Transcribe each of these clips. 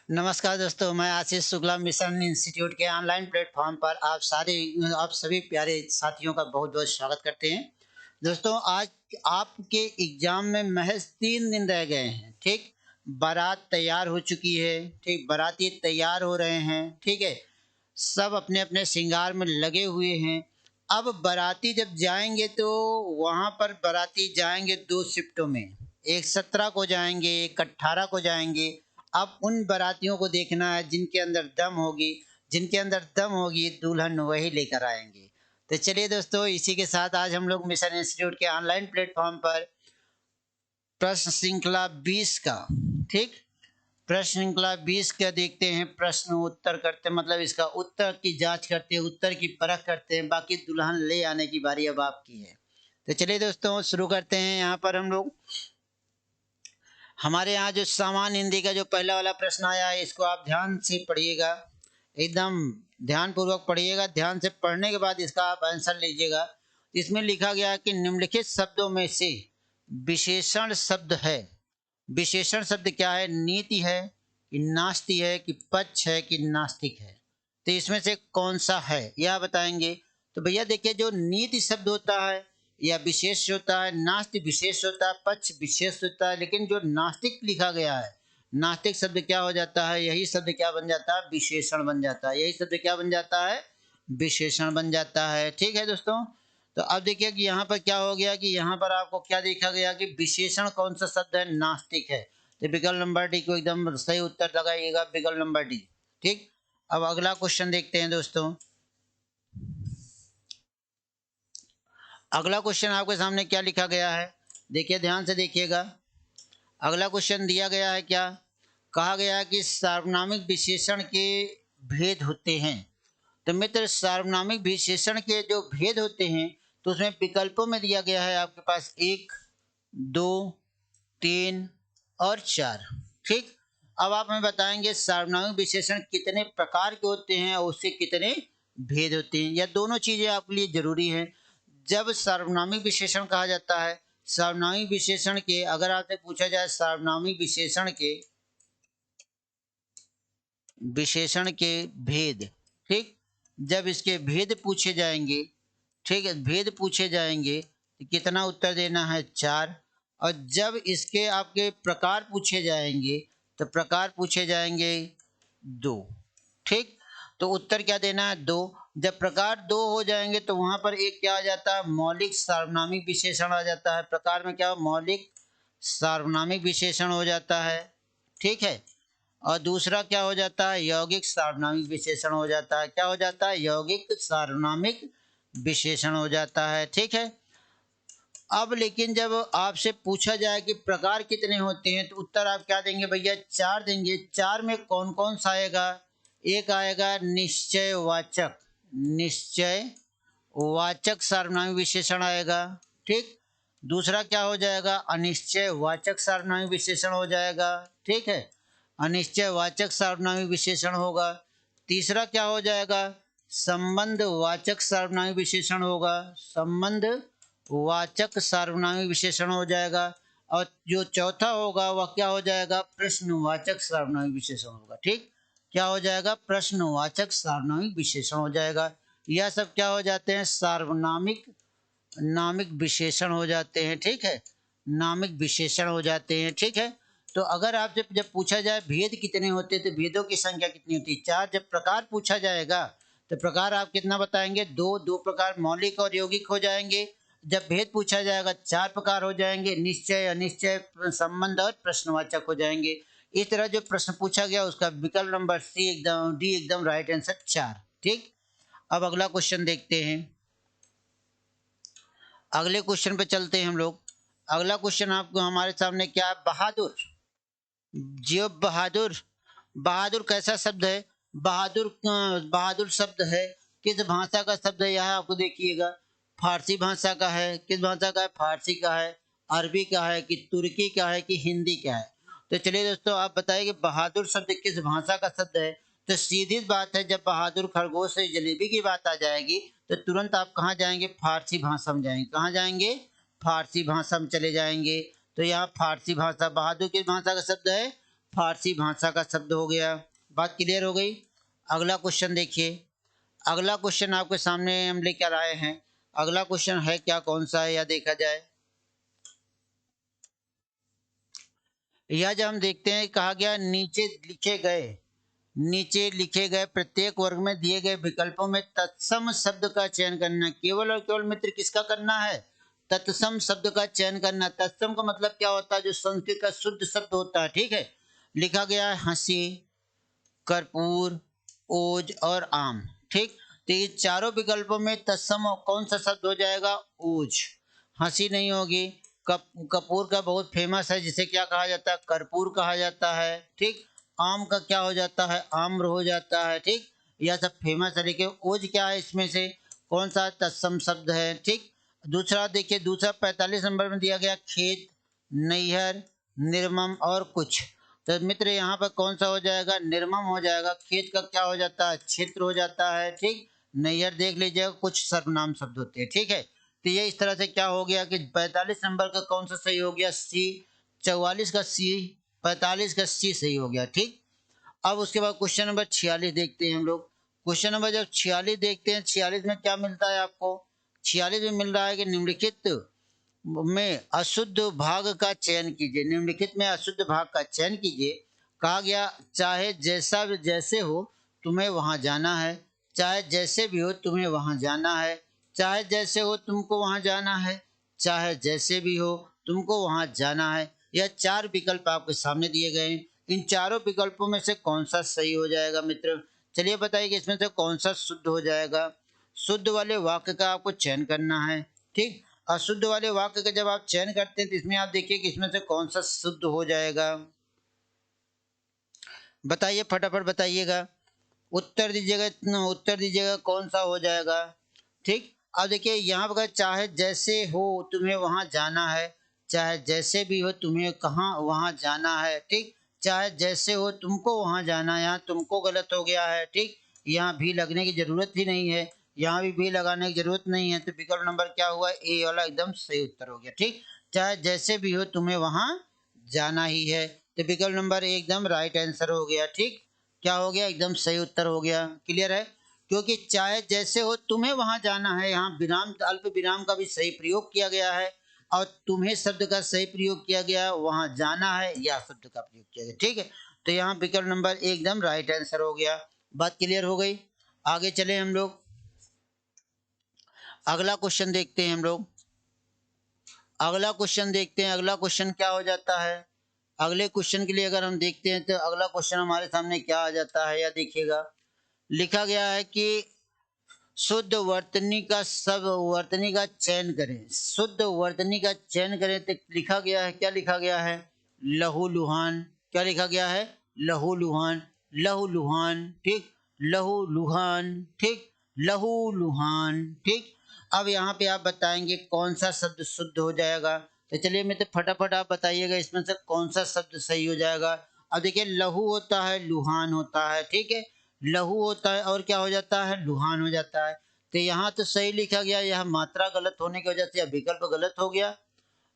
नमस्कार दोस्तों, मैं आशीष शुक्ला मिशन इंस्टीट्यूट के ऑनलाइन प्लेटफॉर्म पर आप सभी प्यारे साथियों का बहुत बहुत स्वागत करते हैं। दोस्तों, आज आपके एग्जाम में महज 3 दिन रह गए हैं। ठीक, बारात तैयार हो चुकी है। ठीक, बाराती तैयार हो रहे हैं। ठीक है, सब अपने अपने श्रृंगार में लगे हुए हैं। अब बाराती जब जाएंगे तो वहां पर बाराती जाएंगे 2 शिफ्टों में। एक 17 को जाएंगे, एक 18 को जाएंगे। अब उन बारातियों को देखना है जिनके अंदर दम होगी। जिनके अंदर दम होगी दुल्हन वही लेकर आएंगे। तो चलिए दोस्तों, इसी के साथ आज हम लोग मिशन इंस्टीट्यूट के ऑनलाइन प्लेटफॉर्म पर प्रश्न श्रृंखला 20 का, ठीक, प्रश्न श्रृंखला 20 का देखते हैं। प्रश्न उत्तर करते हैं, मतलब इसका उत्तर की जांच करते हैं, उत्तर की परख करते हैं। बाकी दुल्हन ले आने की बारी अब आपकी है। तो चलिए दोस्तों, शुरू करते हैं। यहाँ पर हम लोग हमारे यहाँ जो सामान्य हिंदी का जो पहला वाला प्रश्न आया है, इसको आप ध्यान से पढ़िएगा, एकदम ध्यान पूर्वक पढ़िएगा। ध्यान से पढ़ने के बाद इसका आप आंसर लीजिएगा। इसमें लिखा गया है कि निम्नलिखित शब्दों में से विशेषण शब्द है। विशेषण शब्द क्या है? नीति है कि नास्ति है कि पक्ष है कि नास्तिक है? तो इसमें से कौन सा है यह बताएंगे। तो भैया देखिए, जो नीति शब्द होता है या विशेष होता है, नास्ति विशेष होता है, पक्ष विशेष होता है। लेकिन जो नास्तिक लिखा गया है, नास्तिक शब्द क्या हो जाता है? यही शब्द क्या बन जाता है? विशेषण बन जाता है। यही शब्द क्या बन जाता है? विशेषण बन जाता है। ठीक है दोस्तों, तो अब देखिए कि यहाँ पर क्या हो गया कि यहाँ पर आपको क्या देखा गया कि विशेषण कौन सा शब्द है? नास्तिक है। तो विकल्प नंबर डी को एकदम सही उत्तर लगाइएगा, विकल्प नंबर डी। ठीक, अब अगला क्वेश्चन देखते हैं दोस्तों। अगला क्वेश्चन आपके सामने क्या लिखा गया है, देखिए ध्यान से देखिएगा। अगला क्वेश्चन दिया गया है क्या? कहा गया है कि सार्वनामिक विशेषण के भेद होते हैं। तो मित्र, सार्वनामिक विशेषण के जो भेद होते हैं, तो उसमें विकल्पों में दिया गया है आपके पास 1, 2, 3 और 4। ठीक, अब आप हमें बताएंगे सार्वनामिक विशेषण कितने प्रकार के होते हैं और उससे कितने भेद होते हैं। यह दोनों चीजें आपके लिए जरूरी हैं। जब सार्वनामिक विशेषण कहा जाता है, सार्वनामिक विशेषण के, अगर आपसे पूछा जाए सार्वनामिक विशेषण के भेद, ठीक, जब इसके भेद पूछे जाएंगे, ठीक है, भेद पूछे जाएंगे तो कितना उत्तर देना है? 4। और जब इसके आपके प्रकार पूछे जाएंगे तो प्रकार पूछे जाएंगे 2। ठीक, तो उत्तर क्या देना है? 2। जब प्रकार 2 हो जाएंगे तो वहां पर एक क्या आ जाता है? मौलिक सार्वनामिक विशेषण आ जाता है। प्रकार में क्या? मौलिक सार्वनामिक विशेषण हो जाता है। ठीक है, और दूसरा क्या हो जाता है? यौगिक सार्वनामिक विशेषण हो जाता है। क्या हो जाता है? यौगिक सार्वनामिक विशेषण हो जाता है। ठीक है, अब लेकिन जब आपसे पूछा जाए कि प्रकार कितने होते हैं, तो उत्तर आप क्या देंगे भैया? 4 देंगे। 4 में कौन कौन सा आएगा? एक आएगा निश्चयवाचक, निश्चयवाचक सार्वनामिक विशेषण आएगा। ठीक, दूसरा क्या हो जाएगा? अनिश्चयवाचक सार्वनामिक विशेषण हो जाएगा। ठीक है, अनिश्चयवाचक सार्वनामिक विशेषण होगा। तीसरा क्या हो जाएगा? संबंधवाचक सार्वनामिक विशेषण होगा। संबंध वाचक सार्वनामिक विशेषण हो जाएगा। और जो चौथा होगा वह क्या हो जाएगा? प्रश्नवाचक सार्वनामिक विशेषण होगा। ठीक, क्या हो जाएगा? प्रश्नवाचक सार्वनामिक विशेषण हो जाएगा। यह सब क्या हो जाते हैं? सार्वनामिक नामिक विशेषण हो जाते हैं। ठीक है, नामिक विशेषण हो जाते हैं। ठीक है, तो अगर आपसे जब पूछा जाए भेद कितने होते हैं, तो भेदों की संख्या कितनी होती है? 4। जब प्रकार पूछा जाएगा तो प्रकार आप कितना बताएंगे? 2। 2 प्रकार मौलिक और यौगिक हो जाएंगे। जब भेद पूछा जाएगा 4 प्रकार हो जाएंगे, निश्चय, अनिश्चय, संबंध और प्रश्नवाचक हो जाएंगे। इस तरह जो प्रश्न पूछा गया उसका विकल्प नंबर सी एकदम डी एकदम राइट आंसर 4। ठीक, अब अगला क्वेश्चन देखते हैं। अगले क्वेश्चन पे चलते हैं हम लोग। अगला क्वेश्चन आपको हमारे सामने क्या है? बहादुर। जियो बहादुर। बहादुर कैसा शब्द है? बहादुर बहादुर शब्द है किस भाषा का शब्द है? यह आपको देखिएगा, फारसी भाषा का है। किस भाषा का है? फारसी का है। अरबी का है कि तुर्की का है कि हिंदी का है? तो चलिए दोस्तों, आप बताइए कि बहादुर शब्द किस भाषा का शब्द है। तो सीधी बात है, जब बहादुर खरगोश से जलेबी की बात आ जाएगी तो तुरंत आप कहाँ जाएंगे? फारसी भाषा में जाएंगे। कहाँ जाएंगे? फारसी भाषा में चले जाएंगे। तो यहाँ फारसी भाषा, बहादुर किस भाषा का शब्द है? फारसी भाषा का शब्द हो गया। बात क्लियर हो गई। अगला क्वेश्चन देखिए। अगला क्वेश्चन आपके सामने हम लेकर आए हैं। अगला क्वेश्चन है क्या, कौन सा है, या देखा जाए। यह जब हम देखते हैं, कहा गया नीचे लिखे गए प्रत्येक वर्ग में दिए गए विकल्पों में तत्सम शब्द का चयन करना। केवल और केवल मित्र किसका करना है, तत्सम शब्द का चयन करना। तत्सम का मतलब क्या होता है, जो संस्कृत का शुद्ध शब्द होता है। ठीक है, लिखा गया है हंसी, कर्पूर, ओज और आम। ठीक, तो ये चारों विकल्पों में तत्सम कौन सा शब्द हो जाएगा, ओज। हंसी नहीं होगी। कपूर का बहुत फेमस है, जिसे क्या कहा जाता है, कर्पूर कहा जाता है। ठीक, आम का क्या हो जाता है, आम्र हो जाता है। ठीक, यह सब फेमस है। लेकिन ओज क्या है, इसमें से कौन सा तत्सम शब्द है। ठीक, दूसरा देखिए, दूसरा 45 नंबर में दिया गया खेत, नैहर, निर्मम और कुछ। तो मित्र यहाँ पर कौन सा हो जाएगा, निर्मम हो जाएगा। खेत का क्या हो जाता है, क्षेत्र हो जाता है। ठीक, नैहर देख लीजिएगा, कुछ सर्वनाम शब्द होते हैं। ठीक है, तो ये इस तरह से क्या हो गया कि 45 नंबर का कौन सा सही हो गया, सी। 44 का सी, 45 का सी सही हो गया। ठीक, अब उसके बाद क्वेश्चन नंबर 46 देखते हैं हम लोग। क्वेश्चन नंबर जब 46 देखते हैं, 46 में क्या मिलता है आपको, 46 में मिल रहा है कि निम्नलिखित में अशुद्ध भाग का चयन कीजिए। निम्नलिखित में अशुद्ध भाग का चयन कीजिए। कहा गया चाहे जैसे हो तुम्हें वहां जाना है, चाहे जैसे भी हो तुम्हें वहां जाना है, चाहे जैसे हो तुमको वहां जाना है, चाहे जैसे भी हो तुमको वहां जाना है। यह चार विकल्प आपके सामने दिए गए हैं। इन चारों विकल्पों में से कौन सा सही हो जाएगा मित्र, चलिए बताइए कि इसमें से कौन सा शुद्ध हो जाएगा। शुद्ध वाले वाक्य का आपको चयन करना है। ठीक, अशुद्ध वाले वाक्य का जब आप चयन करते हैं तो इसमें आप देखिए कि इसमें से कौन सा शुद्ध हो जाएगा। बताइए, फटाफट बताइएगा, उत्तर दीजिएगा कौन सा हो जाएगा। ठीक, अब देखिए यहाँ पर चाहे जैसे हो तुम्हें वहां जाना है, चाहे जैसे भी हो तुम्हें कहाँ वहां जाना है। ठीक, चाहे जैसे हो तुमको वहां जाना है, यहाँ तुमको गलत हो गया है। ठीक, यहाँ भी लगने की जरूरत ही नहीं है, यहाँ भी लगाने की जरूरत नहीं है। तो विकल्प नंबर क्या हुआ, ए वाला एकदम सही उत्तर हो गया। ठीक, चाहे जैसे भी हो तुम्हें वहां जाना ही है, तो विकल्प नंबर एकदम राइट आंसर हो गया। ठीक, क्या हो गया, एकदम सही उत्तर हो गया। क्लियर है, क्योंकि चाहे जैसे हो तुम्हें वहां जाना है, यहाँ विराम अल्प विराम का भी सही प्रयोग किया गया है, और तुम्हें शब्द का सही प्रयोग किया गया, वहां जाना है या शब्द का प्रयोग किया गया। ठीक है, तो यहाँ विकल्प नंबर एकदम राइट आंसर हो गया। बात क्लियर हो गई। आगे चले हम लोग, अगला क्वेश्चन देखते हैं हम लोग। अगला क्वेश्चन देखते हैं, अगला क्वेश्चन क्या हो जाता है। अगले क्वेश्चन के लिए अगर हम देखते हैं तो अगला क्वेश्चन हमारे सामने क्या आ जाता है, या देखिएगा। लिखा गया है कि शुद्ध वर्तनी का सब वर्तनी का चयन करें। शुद्ध वर्तनी का चयन करें तो लिखा गया है, क्या लिखा गया है, लहू लुहान। क्या लिखा गया है, लहू लुहान, लहू लुहान। ठीक, लहू लुहान। ठीक, लहू लुहान। ठीक, अब यहाँ पे आप बताएंगे कौन सा शब्द शुद्ध हो जाएगा। तो चलिए मैं तो फटाफट आप बताइएगा इसमें से कौन सा शब्द सही हो जाएगा। अब देखिए, लहू होता है, लुहान होता है। ठीक है, लहू होता है और क्या हो जाता है, लुहान हो जाता है। तो यहाँ तो सही लिखा गया, यह मात्रा गलत होने की वजह से यह विकल्प गलत हो गया।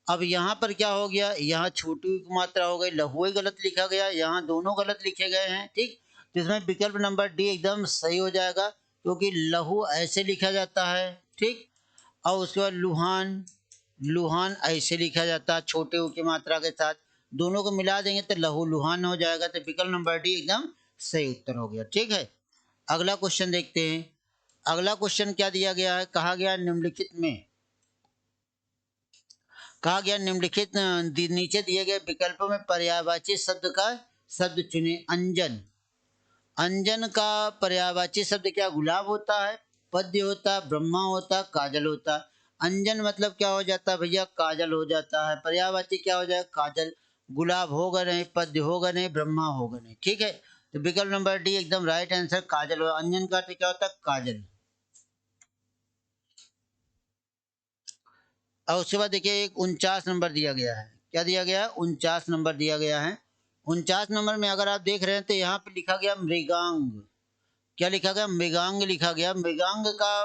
अब यहाँ पर क्या हो गया, यहाँ छोटी मात्रा हो गई, लहू ही गलत लिखा गया, यहाँ दोनों गलत लिखे गए हैं। ठीक, तो इसमें विकल्प नंबर डी एकदम सही हो जाएगा, क्योंकि लहू ऐसे लिखा जाता है। ठीक, और उसके बाद लुहान, लुहान ऐसे लिखा जाता है छोटे ऊ की मात्रा के साथ। दोनों को मिला देंगे तो लहू लुहान हो जाएगा। तो विकल्प नंबर डी एकदम सही उत्तर हो गया। ठीक है, अगला क्वेश्चन देखते हैं। अगला क्वेश्चन क्या दिया गया है, कहा गया निम्नलिखित में, कहा गया निम्नलिखित नीचे दिए गए विकल्पों में पर्यायवाची शब्द का शब्द चुने। अंजन, अंजन का पर्यायवाची शब्द क्या, गुलाब होता है, पद्य होता है, ब्रह्मा होता है, काजल होता है। अंजन मतलब क्या हो जाता है भैया, काजल हो जाता है। पर्यायवाची क्या हो जाएगा, काजल। गुलाब होगा नहीं, पद्य होगा नहीं, ब्रह्मा होगा नहीं। ठीक है, तो विकल्प नंबर डी एकदम राइट आंसर, काजल। अंजन का अर्थ क्या होता है, काजल। और उसके बाद देखिए एक 49 नंबर दिया गया है। क्या दिया गया है, 49 नंबर दिया गया है। 49 नंबर में अगर आप देख रहे हैं तो यहाँ पे लिखा गया मृगांग। क्या लिखा गया, मृगांग लिखा गया। मृगांग का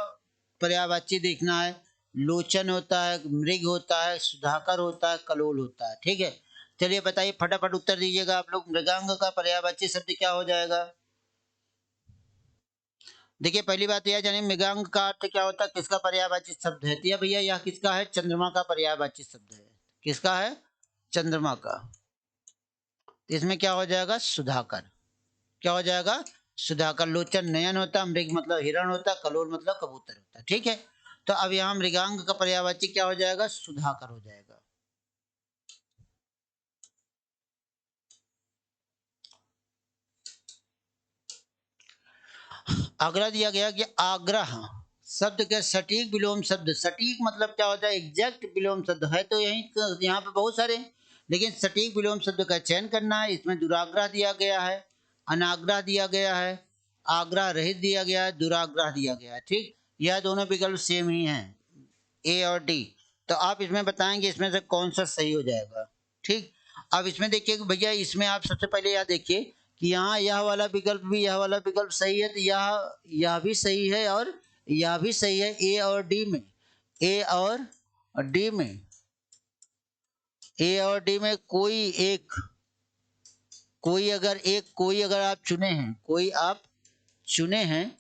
पर्यायवाची देखना है। लोचन होता है, मृग होता है, सुधाकर होता है, कलोल होता है। ठीक है, चलिए बताइए, फटाफट उत्तर दीजिएगा आप लोग। मृगांक का पर्यायवाची शब्द क्या हो जाएगा? देखिए पहली बात यह जानिए, मृगांक का अर्थ क्या होता है, किसका पर्यायवाची शब्द है? तो भैया यह किसका है? चंद्रमा का पर्यायवाची शब्द है। किसका है? चंद्रमा का। इसमें क्या हो जाएगा? सुधाकर। क्या हो जाएगा? सुधाकर। लोचन नयन होता, मृग मतलब हिरण होता, कलोल मतलब कबूतर होता। ठीक है, तो अब यहाँ मृगांक का पर्यायवाची क्या हो जाएगा? सुधाकर हो जाएगा। आग्रह दिया गया कि आग्रह शब्द के सटीक विलोम शब्द, सटीक मतलब क्या होता है? एग्जैक्ट विलोम शब्द है तो यही यहाँ पे बहुत सारे, लेकिन सटीक विलोम शब्द का चयन करना है। इसमें दुराग्रह दिया गया है, अनाग्रह दिया गया है, आग्रह रहित दिया गया है, दुराग्रह दिया गया है। ठीक, यह दोनों विकल्प सेम ही हैं, ए और डी। तो आप इसमें बताएंगे इसमें से कौन सा सही हो जाएगा। ठीक, अब इसमें देखिए कि भैया इसमें आप सबसे पहले यह देखिए कि यहाँ यह वाला विकल्प भी, यह वाला विकल्प सही है, तो यह भी सही है और यह भी सही है। ए और डी में, ए और डी में, ए और डी में कोई अगर आप चुने हैं, कोई आप चुने हैं,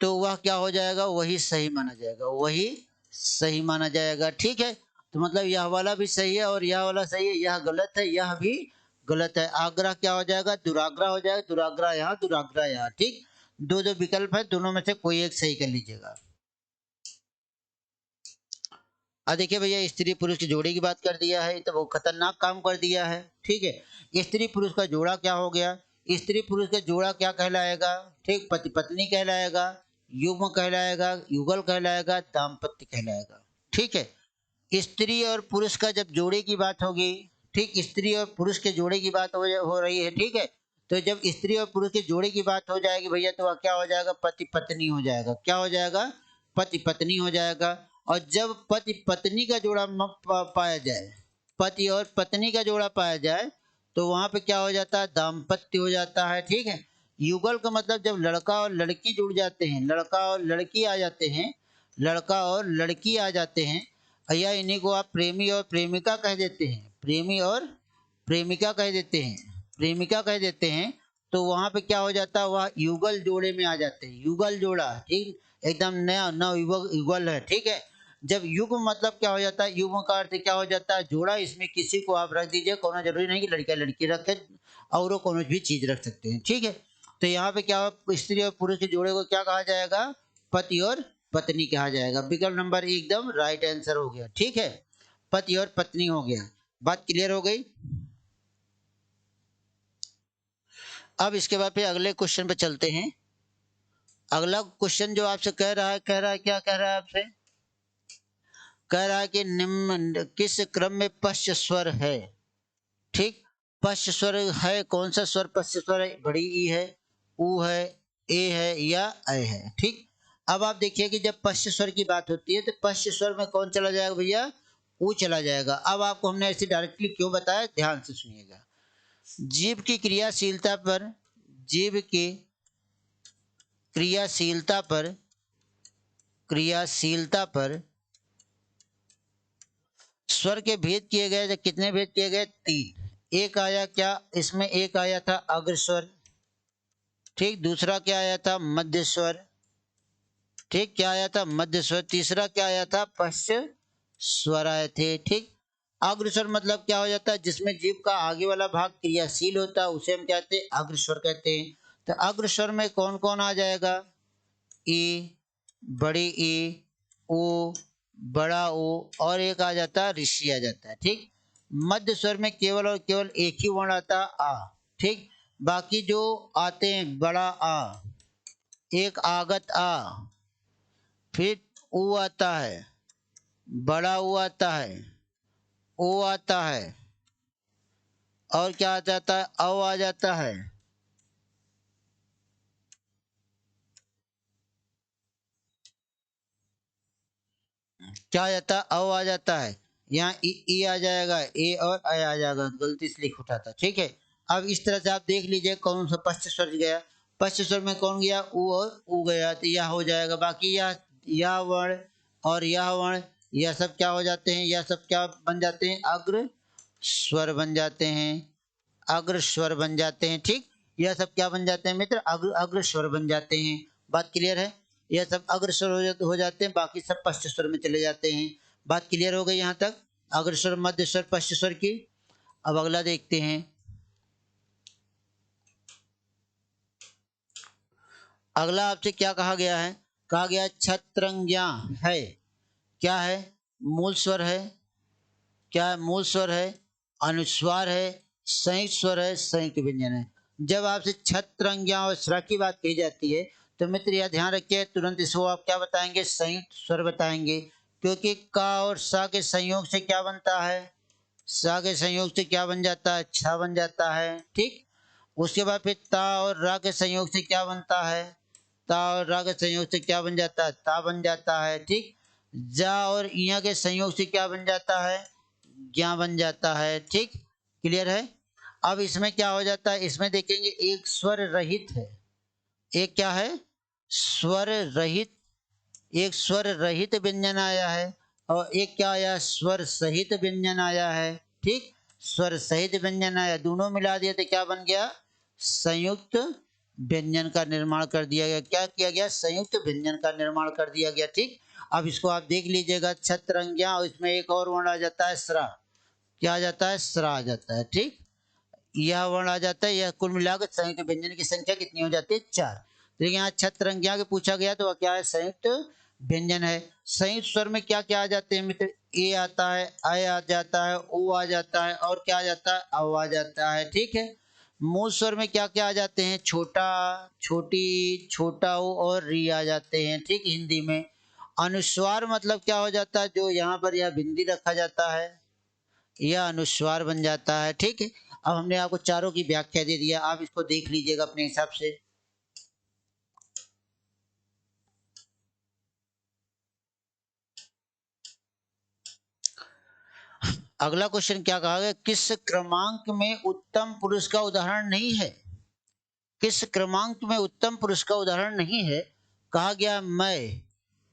तो वह क्या हो जाएगा? वही सही माना जाएगा, वही सही माना जाएगा। ठीक है, तो मतलब यह वाला भी सही है और यह वाला सही है, यह गलत है, यह भी गलत है। आग्रह क्या हो जाएगा? दुराग्रह हो जाएगा। दुराग्रह यहाँ, दुराग्रह यहाँ। ठीक, दो दो विकल्प है, दोनों में से कोई एक सही कर लीजिएगा। अब देखिए भैया, स्त्री पुरुष की जोड़ी की बात कर दिया है, तो वो खतरनाक काम कर दिया है। ठीक है, स्त्री पुरुष का जोड़ा क्या हो गया? स्त्री पुरुष का जोड़ा क्या कहलाएगा? ठीक, पति पत्नी कहलाएगा, युग्म कहलाएगा, युगल कहलाएगा, दाम्पत्य कहलाएगा। ठीक है, स्त्री और पुरुष का जब जोड़े की बात होगी, ठीक, स्त्री और पुरुष के जोड़े की बात हो रही है। ठीक है, तो जब स्त्री और पुरुष के जोड़े की बात हो जाएगी भैया, तो वह क्या हो जाएगा? पति पत्नी हो जाएगा। क्या हो जाएगा? पति पत्नी हो जाएगा। और जब पति पत्नी का जोड़ा पाया जाए, पति और पत्नी का जोड़ा पाया जाए, तो वहां पे क्या हो जाता है? दाम्पत्य हो जाता है। ठीक है, युगल का मतलब जब लड़का और लड़की जुड़ जाते हैं, लड़का और लड़की आ जाते हैं, लड़का और लड़की आ जाते हैं, या इन्हीं को आप प्रेमी और प्रेमिका कह देते हैं, प्रेमी और प्रेमिका कह देते हैं, प्रेमिका कह देते हैं, तो वहां पे क्या हो जाता है? वह युगल जोड़े में आ जाते हैं, युगल जोड़ा। ठीक, एकदम नया नव युगल है। ठीक है, जब युग्म मतलब क्या हो जाता है? युग्म का अर्थ क्या हो जाता है? जोड़ा। इसमें किसी को आप रख दीजिए, कोनो जरूरी नहीं कि लड़का लड़की रखे, और कोनो भी चीज रख सकते हैं। ठीक है, तो यहाँ पे क्या, स्त्री और पुरुष के जोड़े को क्या कहा जाएगा? पति और पत्नी कहा जाएगा। विकल्प नंबर एकदम राइट आंसर हो गया। ठीक है, पति और पत्नी हो गया। बात क्लियर हो गई? अब इसके बाद फिर अगले क्वेश्चन पे चलते हैं। अगला क्वेश्चन जो आपसे कह रहा है क्या कह रहा है आपसे? कह रहा है कि निम्न किस क्रम में पश्च स्वर है? ठीक, पश्च स्वर है, कौन सा स्वर पश्च स्वर है? बड़ी ई है, ऊ है, ए है या ऐ है। ठीक, अब आप देखिए कि जब पश्च स्वर की बात होती है, तो पश्च स्वर में कौन चला जाएगा भैया? ऊ चला जाएगा। अब आपको हमने ऐसे डायरेक्टली क्यों बताया, ध्यान से सुनिएगा। जीव की क्रियाशीलता पर, जीव की क्रियाशीलता पर, क्रियाशीलता पर स्वर के भेद किए गए, तो कितने भेद किए गए? 3। एक आया क्या इसमें? एक आया था अग्रस्वर। ठीक, दूसरा क्या आया था? मध्य स्वर। ठीक, क्या आया था? मध्य स्वर। तीसरा क्या आया था? पश्च स्वर आए थे। ठीक, अग्रस्वर मतलब क्या हो जाता है? जिसमें जीव का आगे वाला भाग क्रियाशील होता है, उसे हम कहते हैं अग्रस्वर कहते हैं। तो अग्रस्वर में कौन कौन आ जाएगा? ई, बड़ी ई, ओ, बड़ा ओ, और एक आ जाता है ऋषि आ जाता है। ठीक, मध्य स्वर में केवल और केवल एक ही वर्ण आता है, आ। ठीक, बाकी जो आते हैं, बड़ा आ, एक आगत आ, फिर ऊ आता है, बड़ा ऊ आता है, ओ आता है, और क्या आ जाता है? औ आ जाता है। क्या आ जाता है? औ आ जाता है। यहाँ ई आ जाएगा, ए और ए आ जाएगा, गलती से लिख उठा था। ठीक है, अब इस तरह से आप देख लीजिए कौन सा पश्च स्वर गया। पश्च स्वर में कौन गया? ऊ और ऊ गया, तो यह हो जाएगा। बाकी यह वर्ण और यह वर्ण, यह सब क्या हो जाते हैं? यह सब क्या बन जाते हैं? अग्र स्वर बन जाते हैं, अग्र स्वर बन जाते हैं। ठीक, यह सब क्या बन जाते हैं मित्र, अग्र अग्र स्वर बन जाते हैं। बात क्लियर है, यह सब अग्र स्वर हो जाते हैं, बाकी सब पश्च स्वर में चले जाते हैं। बात क्लियर हो गई यहाँ तक अग्र स्वर, मध्य स्वर, पश्च स्वर की। अब अगला देखते हैं। अगला आपसे क्या कहा गया है, कहा गया छत्रंज्ञा है, क्या है, मूल स्वर है, क्या है, मूल स्वर है, अनुस्वार है, संयुक्त स्वर है, संयुक्त व्यंजन है। जब आपसे छत्रंज्ञा और स्वर की बात कही जाती है तो मित्र यह ध्यान रखिए, तुरंत इसको आप क्या बताएंगे, संयुक्त स्वर बताएंगे, क्योंकि का और सा के संयोग से क्या बनता है, सा के संयोग से क्या बन जाता है, छा बन जाता है। ठीक, उसके बाद फिर ता और रा के संयोग से क्या बनता है, ता और रा के संयोग से क्या बन जाता है, ता बन जाता है। ठीक, जा और इया के संयोग से क्या बन जाता है, ज्ञा बन जाता है। ठीक, क्लियर है। अब इसमें क्या हो जाता है, इसमें देखेंगे एक स्वर रहित है, एक क्या है, स्वर रहित, एक स्वर रहित व्यंजन आया है, और एक क्या आया, स्वर सहित व्यंजन आया है। ठीक, स्वर सहित व्यंजन आया, दोनों मिला दिए तो क्या बन गया, संयुक्त व्यंजन का निर्माण कर दिया गया। क्या किया गया, संयुक्त व्यंजन का निर्माण कर दिया गया। ठीक, अब इसको आप देख लीजिएगा, छत्रंज्ञा, इसमें एक और वर्ण आ जाता है स्रा, क्या आ जाता है, स्रा आ जाता है। ठीक, यह वर्ण आ जाता है, यह कुल मिलाकर संयुक्त व्यंजन की संख्या कितनी हो जाती है, 4। लेकिन यहाँ छत्रंज्ञा के पूछा गया तो वह क्या है, संयुक्त व्यंजन है। संयुक्त स्वर में क्या क्या आ जाते हैं मित्र, ए आता है, आ जाता है, ओ आ जाता है, और क्या आ जाता है, अव आ जाता है। ठीक है, मूल स्वर में क्या क्या आ जाते हैं, छोटा, छोटी, छोटा ओ और री आ जाते हैं। ठीक, हिंदी में अनुस्वार मतलब क्या हो जाता है, जो यहाँ पर यह बिंदी रखा जाता है, यह अनुस्वार बन जाता है। ठीक है, अब हमने आपको चारों की व्याख्या दे दिया, आप इसको देख लीजिएगा अपने हिसाब से। अगला क्वेश्चन क्या कहा गया, किस क्रमांक में उत्तम पुरुष का उदाहरण नहीं है, किस क्रमांक में उत्तम पुरुष का उदाहरण नहीं है, कहा गया मैं,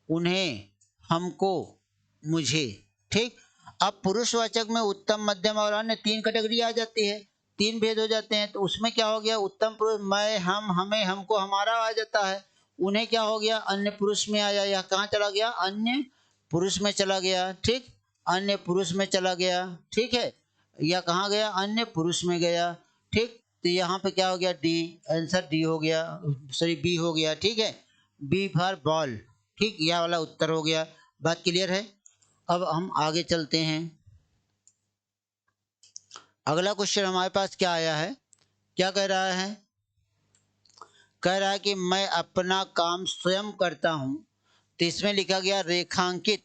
उन्हें, हमको, मुझे। ठीक, अब पुरुषवाचक में उत्तम, मध्यम और अन्य 3 कैटेगरी आ जाती है, 3 भेद हो जाते हैं। तो उसमें क्या हो गया, उत्तम पुरुष मैं, हम, हमें, हमको, हमारा आ जाता है। उन्हें क्या हो गया, अन्य पुरुष में आया, यह कहाँ चला गया, अन्य पुरुष में चला गया। ठीक, अन्य पुरुष में चला गया। ठीक है, यह कहाँ गया, अन्य पुरुष में गया। ठीक, तो यहाँ पे क्या हो गया, डी, आंसर डी हो गया, सॉरी बी हो गया। ठीक है, बी फॉर बॉल। ठीक, यह वाला उत्तर हो गया। बात क्लियर है। अब हम आगे चलते हैं। अगला क्वेश्चन हमारे पास क्या आया है, क्या कह रहा है, कह रहा है कि मैं अपना काम स्वयं करता हूं। तो इसमें लिखा गया रेखांकित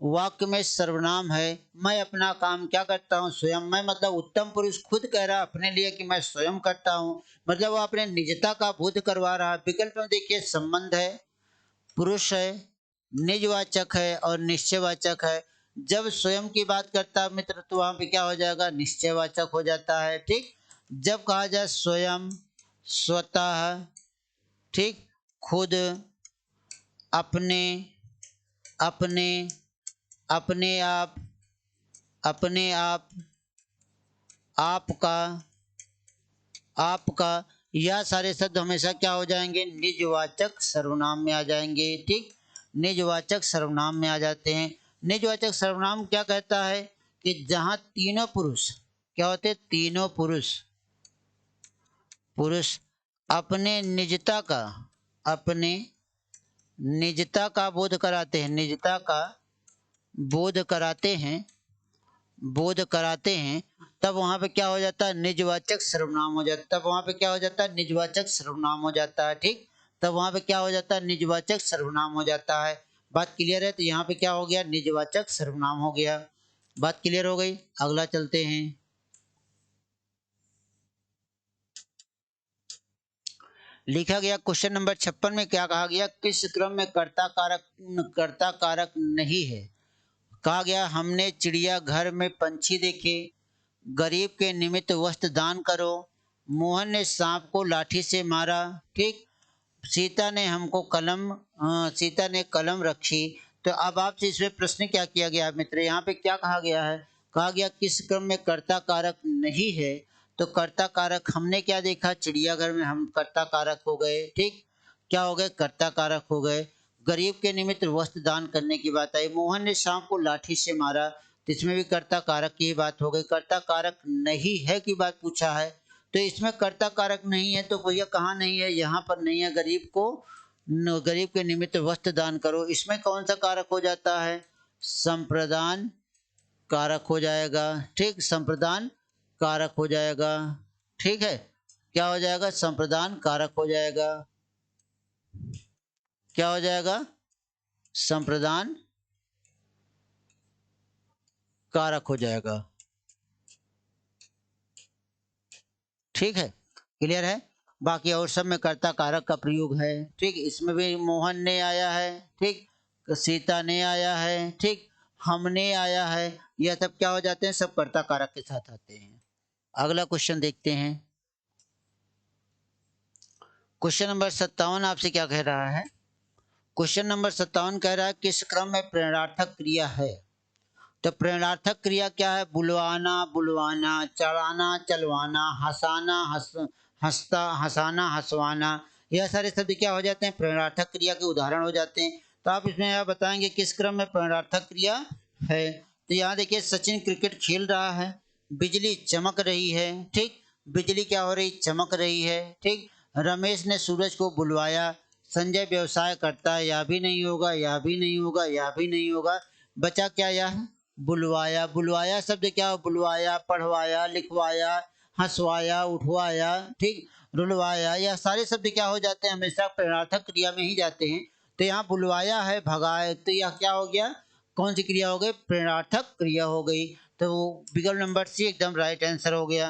वाक्य में सर्वनाम है, मैं अपना काम क्या करता हूँ, स्वयं। मैं मतलब उत्तम पुरुष खुद कह रहा है अपने लिए कि मैं स्वयं करता हूँ, मतलब वो अपने निजता का बोध करवा रहा है। विकल्प में देखिए संबंध है, पुरुष है, निजवाचक है और निश्चयवाचक है। जब स्वयं की बात करता है मित्र तो वहां पे क्या हो जाएगा, निश्चयवाचक हो जाता है। ठीक, जब कहा जाए स्वयं, स्वतः, ठीक, खुद, अपने, अपने, अपने आप, अपने आप, आपका, आपका, यह सारे शब्द हमेशा क्या हो जाएंगे, निजवाचक सर्वनाम में आ जाएंगे। ठीक, निजवाचक सर्वनाम में आ जाते हैं। निजवाचक सर्वनाम क्या कहता है कि जहां तीनों पुरुष क्या होते, तीनों पुरुष, पुरुष अपने निजता का, अपने निजता का बोध कराते हैं, निजता का बोध कराते हैं, बोध कराते हैं, तब वहां पे क्या हो जाता है, निजवाचक सर्वनाम हो जाता है। तब वहां पे क्या हो जाता है, निजवाचक सर्वनाम हो जाता है। ठीक, तब वहां पे क्या हो जाता है, निजवाचक सर्वनाम हो जाता है। बात क्लियर है, तो यहाँ पे क्या हो गया, निजवाचक सर्वनाम हो गया। बात क्लियर हो गई। अगला चलते हैं। लिखा गया क्वेश्चन नंबर 56 में क्या कहा गया, किस क्रम में कर्ता कारक नहीं है। कहा गया हमने चिड़ियाघर में पंछी देखे, गरीब के निमित्त वस्त्र दान करो, मोहन ने सांप को लाठी से मारा। ठीक, सीता ने हमको कलम, सीता ने कलम रखी। तो अब आपसे इसमें प्रश्न क्या किया गया मित्र, यहाँ पे क्या कहा गया है, कहा गया किस क्रम में कर्ता कारक नहीं है, तो कर्ता कारक हमने क्या देखा, चिड़ियाघर में हम कर्ता कारक हो गए, ठीक, क्या हो गए, कर्ता कारक हो गए। गरीब के निमित्त वस्त्र दान करने की बात आई, मोहन ने शाम को लाठी से मारा, तो इसमें भी कर्ता कारक की बात हो गई। कर्ता कारक नहीं है की बात पूछा है, तो इसमें कर्ता कारक नहीं है, तो भैया कहाँ नहीं है, यहाँ पर नहीं है। गरीब को गरीब के निमित्त वस्त्र दान करो, इसमें कौन सा कारक हो जाता है, संप्रदान कारक हो जाएगा, ठीक, संप्रदान कारक हो जाएगा, ठीक है, क्या हो जाएगा, संप्रदान कारक हो जाएगा, क्या हो जाएगा, संप्रदान कारक हो जाएगा, ठीक है, क्लियर है। बाकी और सब में कर्ता कारक का प्रयोग है, ठीक, इसमें भी मोहन ने आया है, ठीक, सीता ने आया है, ठीक, हमने आया है, यह सब क्या हो जाते हैं, सब कर्ता कारक के साथ आते हैं। अगला क्वेश्चन देखते हैं। क्वेश्चन नंबर 57 आपसे क्या कह रहा है, क्वेश्चन नंबर 57 कह रहा है किस क्रम में प्रेरणार्थक क्रिया है। तो प्रेरणार्थक क्रिया क्या है, बुलवाना बुलवाना, चढ़ाना चलवाना, हंसाना हंसता हंसाना हंसवाना, यह सारे शब्द क्या हो जाते हैं, प्रेरणार्थक क्रिया के उदाहरण हो जाते हैं। तो आप इसमें यह बताएंगे किस क्रम में प्रेरणार्थक क्रिया है। तो यहाँ देखिए सचिन क्रिकेट खेल रहा है, बिजली चमक रही है, ठीक, बिजली क्या हो रही, चमक रही है, ठीक। रमेश ने सूरज को बुलवाया, संजय व्यवसाय करता है, यह भी नहीं होगा, यह भी नहीं होगा, यह भी नहीं होगा, बचा क्या, यह बुलवाया। बुलवाया शब्द क्या हो, बुलवाया, पढ़वाया, लिखवाया, हंसवाया, उठवाया, ठीक, रुलवाया, यह सारे शब्द क्या हो जाते हैं, हमेशा प्रेरणार्थक क्रिया में ही जाते हैं। तो यहाँ बुलवाया है, भगाए, तो यह क्या हो गया, कौन सी क्रिया हो गई, प्रेरणार्थक क्रिया हो गई। तो विकल्प नंबर सी एकदम राइट आंसर हो गया।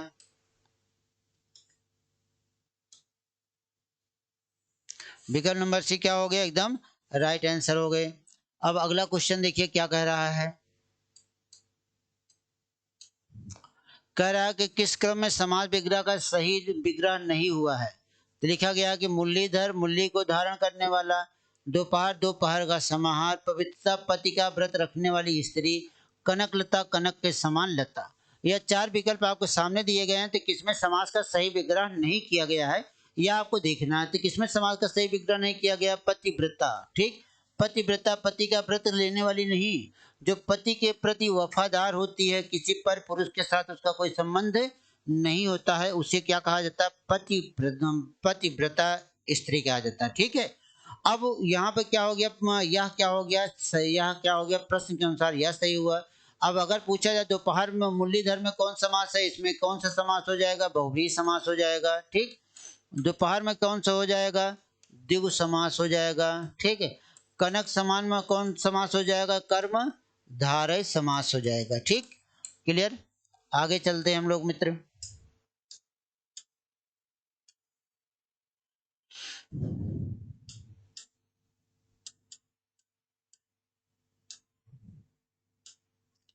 विकल्प नंबर सी क्या हो गया, एकदम राइट आंसर हो गए। अब अगला क्वेश्चन देखिए क्या कह रहा है, कह रहा है कि किस क्रम में समाज विग्रह का सही विग्रह नहीं हुआ है। तो लिखा गया कि मुरलीधर मुरली को धारण करने वाला, दोपहर दोपहर का समाहार, पवित्रता पति का व्रत रखने वाली स्त्री, कनक लता कनक के समान लता। यह चार विकल्प आपको सामने दिए गए हैं, तो किसमें समाज का सही विग्रह नहीं किया गया है यह आपको देखना है। तो किसमें समाज का सही विग्रह नहीं किया गया, पतिव्रता, ठीक, पतिव्रता पति का व्रत लेने वाली नहीं, जो पति के प्रति वफादार होती है, किसी पर पुरुष के साथ उसका कोई संबंध नहीं होता है, उसे क्या कहा जाता है, पतिव्रता स्त्री कहा जाता है, ठीक है। अब यहाँ पे क्या हो गया, यह क्या हो गया, यह क्या हो गया, प्रश्न के अनुसार यह सही हुआ। अब अगर पूछा जाए दोपहर में मुरलीधर में कौन समास है, इसमें कौन सा समास हो जाएगा, बहुव्रीहि समास हो जाएगा, ठीक। दोपहर में कौन सा हो जाएगा, द्विगु समास हो जाएगा, ठीक है। कनक समान में कौन समास हो जाएगा, कर्म धारय समास हो जाएगा, ठीक, क्लियर। आगे चलते हैं हम लोग मित्र।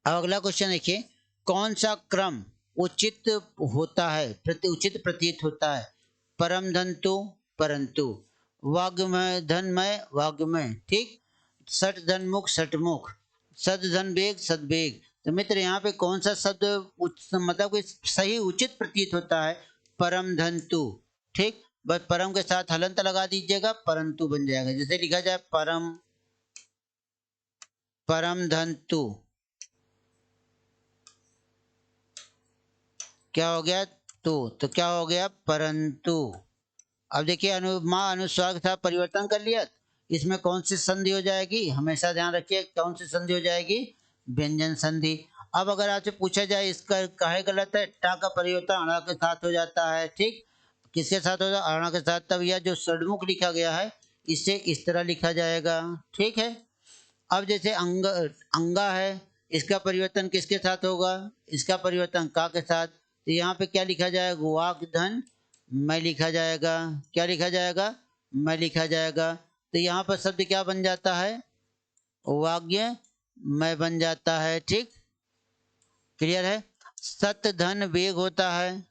अब अगला क्वेश्चन देखिए, कौन सा क्रम उचित होता है, उचित प्रतीत होता है, परम धंतु परंतु, वाग्मय धनमय वाग्मय, ठीक, सट धनमुख सटमुख, सद धन वेग सदवेग। तो मित्र यहाँ पे कौन सा शब्द मतलब कि सही उचित प्रतीत होता है, परम धंतु, ठीक, बस परम के साथ हलंत लगा दीजिएगा, परंतु बन जाएगा। जैसे लिखा जाए परम, परम धंतु, क्या हो गया, तो क्या हो गया, परंतु। अब देखिए माँ अनुस्वार के साथ परिवर्तन कर लिया, इसमें कौन सी संधि हो जाएगी, हमेशा ध्यान रखिए कौन सी संधि हो जाएगी, व्यंजन संधि। अब अगर आपसे पूछा जाए इसका काहे गलत है, टा का परिवर्तन अणा के साथ हो जाता है, ठीक, किसके साथ होगा, अणा के साथ, तब यह जो षडमुख लिखा गया है इसे इस तरह लिखा जाएगा, ठीक है। अब जैसे अंगा है, इसका परिवर्तन किसके साथ होगा, इसका परिवर्तन का के साथ, तो यहाँ पे क्या लिखा जाएगा, वाक धन मैं लिखा जाएगा, क्या लिखा जाएगा, मैं लिखा जाएगा। तो यहाँ पर शब्द क्या बन जाता है, वाग्य मैं बन जाता है, ठीक, क्लियर है। सत धन वेग होता है,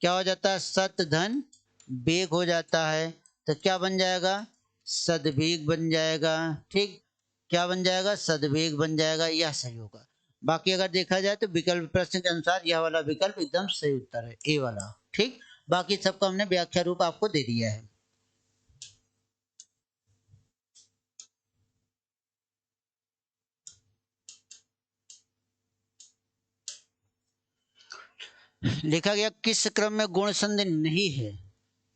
क्या हो जाता है, सत धन वेग हो जाता है, तो क्या बन जाएगा, सदवेग बन जाएगा, ठीक, क्या बन जाएगा, सदवेग बन जाएगा, यह सही होगा। बाकी अगर देखा जाए तो विकल्प प्रश्न के अनुसार यह वाला विकल्प एकदम सही उत्तर है, ए वाला। ठीक, बाकी सबका हमने व्याख्या रूप आपको दे दिया है। लिखा गया किस क्रम में गुण संधि नहीं है।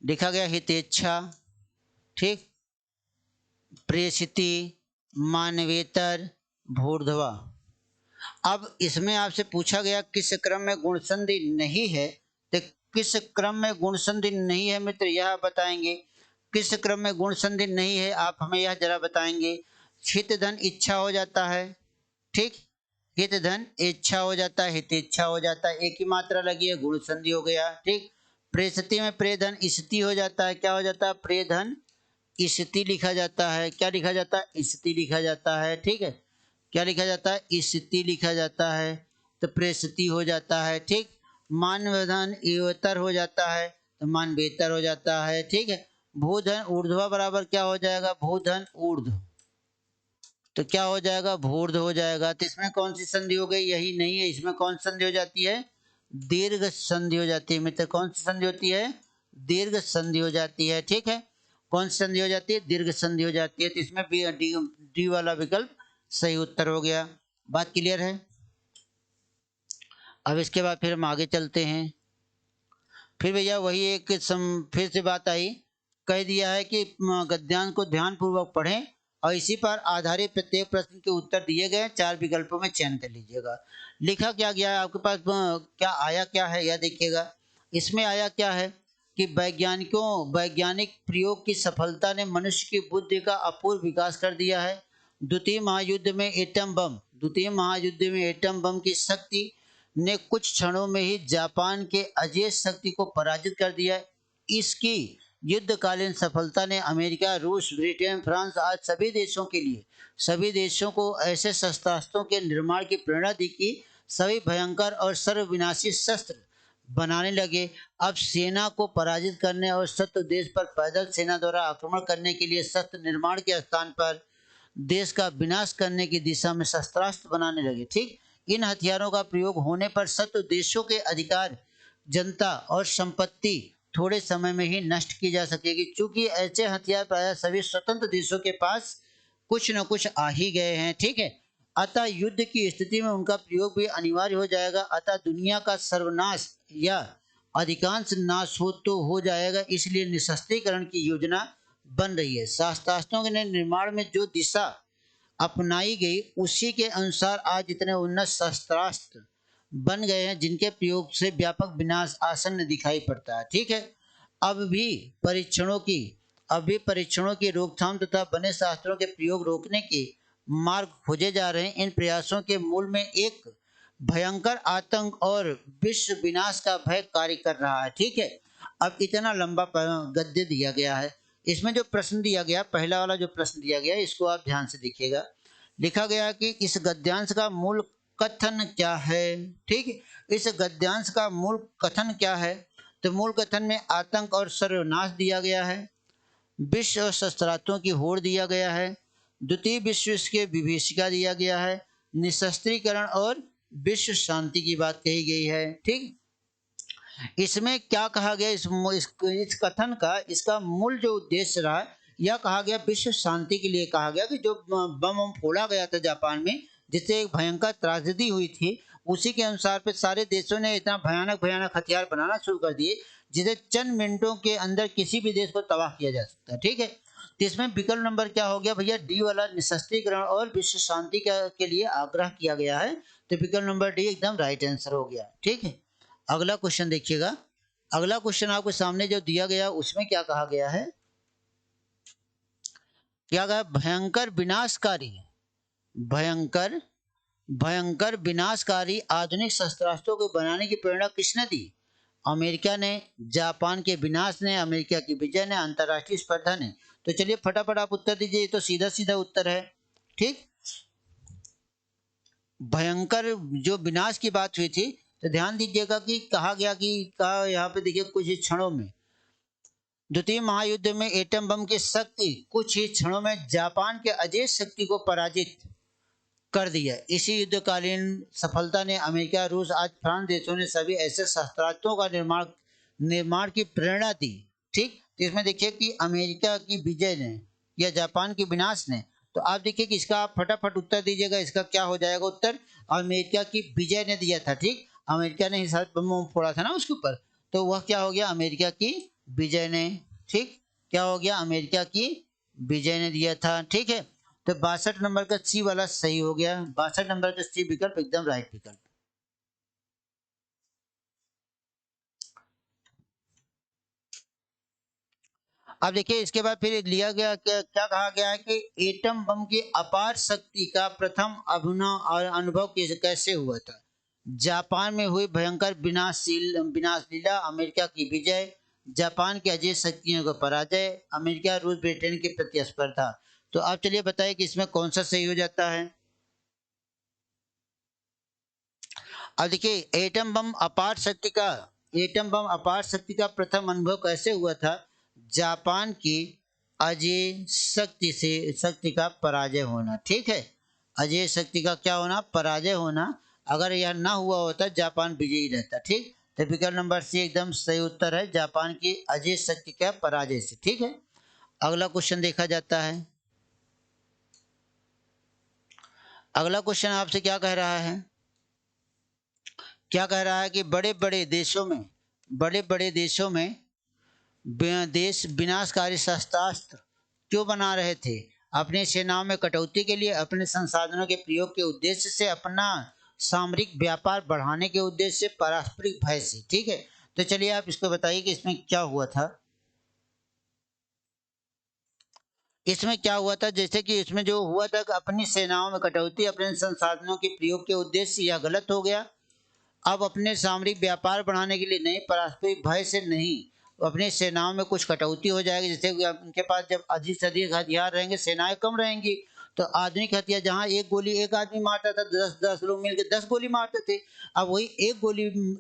लिखा गया हितेच्छा, ठीक, प्रेषिति, मानवेतर, भूर्ध्वा। अब इसमें आपसे पूछा गया किस क्रम में गुण संधि नहीं है, तो किस क्रम में गुण संधि नहीं है मित्र, यह बताएंगे। किस क्रम में गुण संधि नहीं है आप हमें यह जरा बताएंगे। हित धन इच्छा हो जाता है, ठीक, हित धन इच्छा हो जाता है, हित इच्छा हो जाता है, एक ही मात्रा लगी है, गुण संधि हो गया। ठीक, प्रेषति में प्रे धन स्थिति हो जाता है, क्या हो जाता है, प्रे धन स्थिति लिखा जाता है, क्या लिखा जाता है, स्थिति लिखा जाता है। ठीक है, क्या लिखा जाता है, स्थिति लिखा जाता है, तो प्रेषिति हो जाता है। ठीक, मानवधन इवतर हो जाता है, तो मानवेतर हो जाता है। ठीक है, भूधन ऊर्ध्वा बराबर क्या हो जाएगा, भूधन ऊर्ध्व, तो क्या हो जाएगा, भूर्ध हो जाएगा। तो इसमें कौन सी संधि हो गई, यही नहीं है, इसमें कौन सी संधि हो जाती है, दीर्घ संधि हो जाती है मित्र। कौन सी संधि होती है, दीर्घ संधि हो जाती है। ठीक है, कौन सी संधि हो जाती है, दीर्घ संधि हो जाती है। तो इसमें डी वाला विकल्प सही उत्तर हो गया। बात क्लियर है। अब इसके बाद फिर हम आगे चलते हैं। फिर भैया वही एक फिर से बात आई, कह दिया है कि गद्यांश को ध्यान पूर्वक पढ़ें और इसी पर आधारित प्रत्येक प्रश्न के उत्तर दिए गए 4 विकल्पों में चयन कर लीजिएगा। लिखा क्या गया है आपके पास, क्या आया क्या है यह देखिएगा। इसमें आया क्या है कि वैज्ञानिक प्रयोग की सफलता ने मनुष्य की बुद्धि का अपूर्व विकास कर दिया है। द्वितीय महायुद्ध में एटम बम की शक्ति ने कुछ क्षणों में ही जापान के अजेय शक्ति को पराजित कर दिया। इसकी युद्धकालीन सफलता ने अमेरिका, रूस, ब्रिटेन, फ्रांस आज सभी देशों को ऐसे शस्त्रास्त्रों के निर्माण की प्रेरणा दी कि सभी भयंकर और सर्वविनाशी शस्त्र बनाने लगे। अब सेना को पराजित करने और शत्रु देश पर पैदल सेना द्वारा आक्रमण करने के लिए शस्त्र निर्माण के स्थान पर देश का विनाश करने की दिशा में शस्त्रास्त्र बनाने लगे। ठीक, इन हथियारों का प्रयोग होने पर शत्रु देशों के अधिकार, जनता और संपत्ति थोड़े समय में ही नष्ट की जा सकेगी। चूंकि ऐसे हथियार प्रायः सभी स्वतंत्र देशों के पास कुछ न कुछ आ ही गए हैं। ठीक है, अतः युद्ध की स्थिति में उनका प्रयोग भी अनिवार्य हो जाएगा। अतः दुनिया का सर्वनाश या अधिकांश नाश हो जाएगा। इसलिए निशस्त्रीकरण की योजना बन रही है। शस्त्रास्त्रों के निर्माण में जो दिशा अपनाई गई उसी के अनुसार आज इतने उन्नत शस्त्रास्त्र बन गए हैं जिनके प्रयोग से व्यापक विनाश आसन्न दिखाई पड़ता है। ठीक है, अब भी परीक्षणों की रोकथाम तथा बने शास्त्रों के प्रयोग रोकने के मार्ग खोजे जा रहे हैं। इन प्रयासों के मूल में एक भयंकर आतंक और विश्व विनाश का भय कार्य कर रहा है। ठीक है, अब इतना लंबा गद्य दिया गया है। इसमें जो प्रश्न दिया गया, पहला वाला जो प्रश्न दिया गया, इसको आप ध्यान से देखिएगा। लिखा गया कि इस गद्यांश का मूल कथन क्या है। ठीक है, इस गद्यांश का मूल कथन क्या है, तो मूल कथन में आतंक और सर्वनाश दिया गया है, विश्व और शस्त्रास्त्रों की होड़ दिया गया है, द्वितीय विश्व युद्ध के विभीषिका दिया गया है, निशस्त्रीकरण और विश्व शांति की बात कही गई है। ठीक, इसमें क्या कहा गया, इस कथन का इसका मूल जो उद्देश्य रहा, यह कहा गया विश्व शांति के लिए कहा गया कि जो बम फोड़ा गया था जापान में, जिससे एक भयंकर त्रासदी हुई थी, उसी के अनुसार पे सारे देशों ने इतना भयानक भयानक हथियार बनाना शुरू कर दिए जिसे चंद मिनटों के अंदर किसी भी देश को तबाह किया जा सकता है। ठीक है, तो इसमें विकल्प नंबर क्या हो गया भैया, डी वाला, निशस्त्रीकरण और विश्व शांति के लिए आग्रह किया गया है। तो विकल्प नंबर डी एकदम राइट आंसर हो गया। ठीक है, अगला क्वेश्चन देखिएगा। अगला क्वेश्चन आपके सामने जो दिया गया उसमें क्या कहा गया है, क्या कहा, भयंकर भयंकर विनाशकारी आधुनिक शस्त्रास्त्रों को बनाने की प्रेरणा किसने दी, अमेरिका ने, जापान के विनाश ने, अमेरिका की विजय ने, अंतरराष्ट्रीय स्पर्धा ने। तो चलिए फटाफट आप उत्तर दीजिए, ये तो सीधा सीधा उत्तर है। ठीक, भयंकर जो विनाश की बात हुई थी, तो ध्यान दीजिएगा कि कहा गया कि कहा यहाँ पे देखिए, कुछ ही क्षणों में द्वितीय महायुद्ध में एटम बम की शक्ति कुछ ही क्षणों में जापान के अजेय शक्ति को पराजित कर दिया। इसी युद्धकालीन सफलता ने अमेरिका, रूस, आज फ्रांस देशों ने सभी ऐसे शस्त्रास्त्रों का निर्माण निर्माण की प्रेरणा दी। ठीक, तो इसमें देखिए कि अमेरिका की विजय ने या जापान के विनाश ने, तो आप देखिए कि इसका आप फटाफट उत्तर दीजिएगा, इसका क्या हो जाएगा उत्तर? अमेरिका की विजय ने दिया था। ठीक, अमेरिका ने हिसाब बम फोड़ा था ना उसके ऊपर, तो वह क्या हो गया? अमेरिका की विजय ने। ठीक, क्या हो गया? अमेरिका की विजय ने दिया था। ठीक है, तो 62 नंबर का सी वाला सही हो गया। 62 नंबर का सी विकल्प एकदम राइट विकल्प। अब देखिए इसके बाद फिर लिया गया क्या, क्या कहा गया है कि एटम बम की अपार शक्ति का प्रथम अभिनव और अनुभव कैसे हुआ था? जापान में हुई भयंकर विनाशलीला, अमेरिका की विजय, जापान की अजय शक्तियों का पराजय, अमेरिका रूस ब्रिटेन की प्रतिस्पर्धा। तो आप चलिए बताइए कि इसमें कौन सा सही हो जाता है? अब देखिए एटम बम अपार शक्ति का प्रथम अनुभव कैसे हुआ था? जापान की अजय शक्ति का पराजय होना। ठीक है, अजय शक्ति का क्या होना? पराजय होना। अगर यह ना हुआ होता जापान विजयी रहता। ठीक, तो विकल्प नंबर सी एकदम सही उत्तर है, जापान की अजय शक्ति का पराजय से। ठीक है, अगला क्वेश्चन देखा जाता है। अगला क्वेश्चन आपसे क्या कह रहा है? क्या कह रहा है कि बड़े बड़े देशों में देश विनाशकारी शस्त्रास्त्र क्यों बना रहे थे? अपनी सेनाओं में कटौती के लिए, अपने संसाधनों के प्रयोग के उद्देश्य से, अपना सामरिक व्यापार बढ़ाने के उद्देश्य से, पारस्परिक भय से। ठीक है, तो चलिए आप इसको बताइए कि इसमें क्या हुआ था। इसमें क्या हुआ था? जैसे कि इसमें जो हुआ था कि अपनी सेनाओं में कटौती, अपने संसाधनों के प्रयोग के उद्देश्य से, यह गलत हो गया। अब अपने सामरिक व्यापार बढ़ाने के लिए नहीं, पारस्परिक भय से नहीं, अपनी सेनाओं में कुछ कटौती हो जाएगी। जैसे उनके पास जब अधिक से अधिक हथियार रहेंगे, सेनाएं कम रहेंगी, तो आधुनिक हथियार जहां एक गोली एक आदमी मारता था, 10 लोग मिलकर 10 गोली मारते थे। अब वही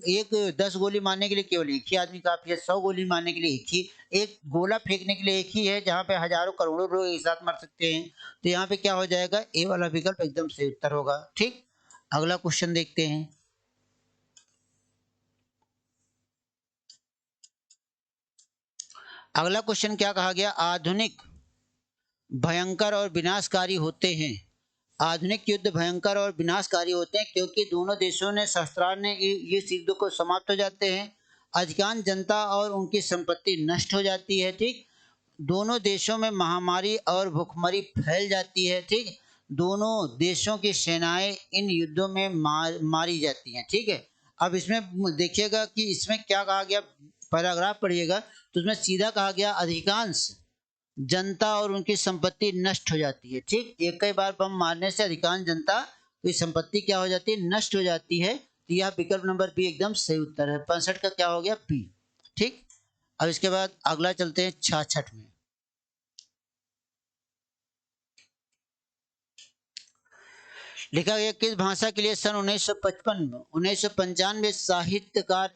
एक 10 गोली मारने के लिए केवल एक ही आदमी काफी है। 100 गोली मारने के लिए एक गोला फेंकने के लिए एक ही है, जहाँ पे हजारों करोड़ों लोग एक साथ मर सकते हैं। तो यहाँ पे क्या हो जाएगा? ए वाला विकल्प एकदम सही उत्तर होगा। ठीक, अगला क्वेश्चन देखते हैं। अगला क्वेश्चन क्या कहा गया? आधुनिक भयंकर और विनाशकारी होते हैं। आधुनिक युद्ध भयंकर और विनाशकारी होते हैं क्योंकि दोनों देशों ने शस्त्रास्त्र ने ये युद्ध को समाप्त हो जाते हैं। अधिकांश जनता और उनकी संपत्ति नष्ट हो जाती है। ठीक, दोनों देशों में महामारी और भूखमरी फैल जाती है। ठीक, दोनों देशों की सेनाएं इन युद्धों में मारी जाती हैं। ठीक है, अब इसमें देखिएगा कि इसमें क्या कहा गया, पैराग्राफ पढ़िएगा तो उसमें सीधा कहा गया अधिकांश जनता और उनकी संपत्ति नष्ट हो जाती है। ठीक, एक कई बार बम मारने से अधिकांश जनता की संपत्ति क्या हो जाती है? नष्ट हो जाती है। तो यह विकल्प नंबर बी एकदम सही उत्तर है। 65 का क्या हो गया? बी। ठीक, अब इसके बाद अगला चलते हैं 66 में। लिखा गया किस भाषा के लिए सन 1995 में साहित्यकार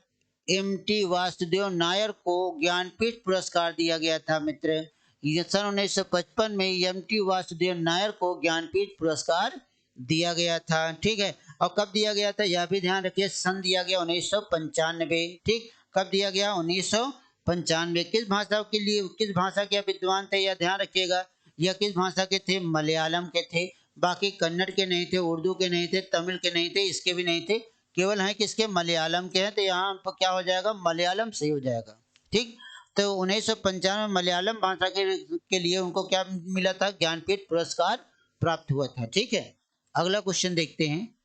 एम.टी. वासुदेव नायर को ज्ञानपीठ पुरस्कार दिया गया था मित्र? ये सन 1955 में एम.टी. वासुदेव नायर को ज्ञानपीठ पुरस्कार दिया गया था। ठीक है, और कब दिया गया था यह भी ध्यान रखिए, सन दिया गया 1995। ठीक, कब दिया गया? 1995। किस भाषा के विद्वान थे यह ध्यान रखिएगा। यह किस भाषा के थे? मलयालम के थे। बाकी कन्नड़ के नहीं थे, उर्दू के नहीं थे, तमिल के नहीं थे, इसके भी नहीं थे, केवल हैं किसके? मलयालम के हैं। तो यहाँ पर क्या हो जाएगा? मलयालम सही हो जाएगा। ठीक, तो 1995 में मलयालम भाषा के लिए उनको क्या मिला था? ज्ञानपीठ पुरस्कार प्राप्त हुआ था। ठीक है, अगला क्वेश्चन देखते हैं।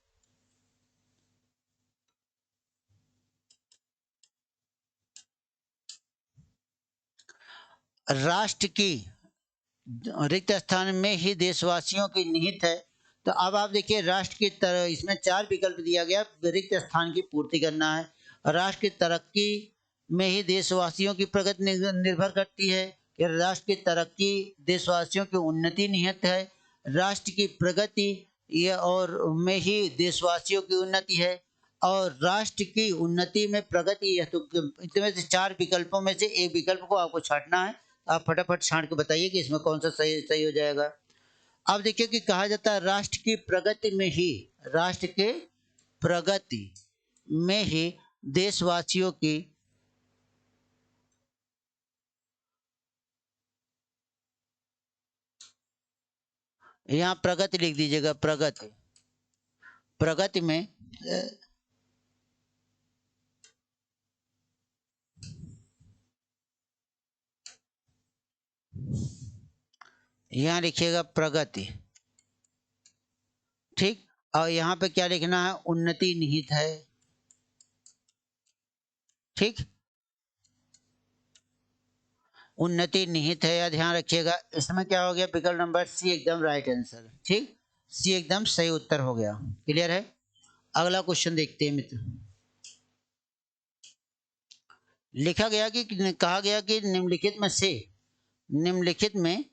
राष्ट्र की रिक्त स्थान में ही देशवासियों की निहित है। तो अब आप देखिए राष्ट्र की तरह इसमें 4 विकल्प दिया गया, रिक्त स्थान की पूर्ति करना है। राष्ट्र की तरक्की में ही देशवासियों की प्रगति निर्भर करती है, कि राष्ट्र की तरक्की देशवासियों की उन्नति निहित है, राष्ट्र की प्रगति ये और में ही देशवासियों की उन्नति है, और राष्ट्र की उन्नति में प्रगति है। तो इतने से 4 विकल्पों में से एक विकल्प को आपको छांटना है। आप फटाफट छांट के बताइए कि इसमें कौन सा सही सही हो जाएगा। अब देखिए कि कहा जाता है राष्ट्र की प्रगति में ही, राष्ट्र के प्रगति में ही देशवासियों की, यहाँ प्रगति लिख दीजिएगा, प्रगति, प्रगति में यहाँ लिखिएगा प्रगति, ठीक। और यहाँ पे क्या लिखना है, उन्नति निहित है, ठीक, उन्नति निहित है, या ध्यान रखिएगा। इसमें क्या हो गया, विकल्प नंबर सी एकदम राइट आंसर, ठीक, सी एकदम सही उत्तर हो गया। क्लियर है। अगला क्वेश्चन देखते हैं मित्र। लिखा गया कि कहा गया कि निम्नलिखित में से, निम्नलिखित में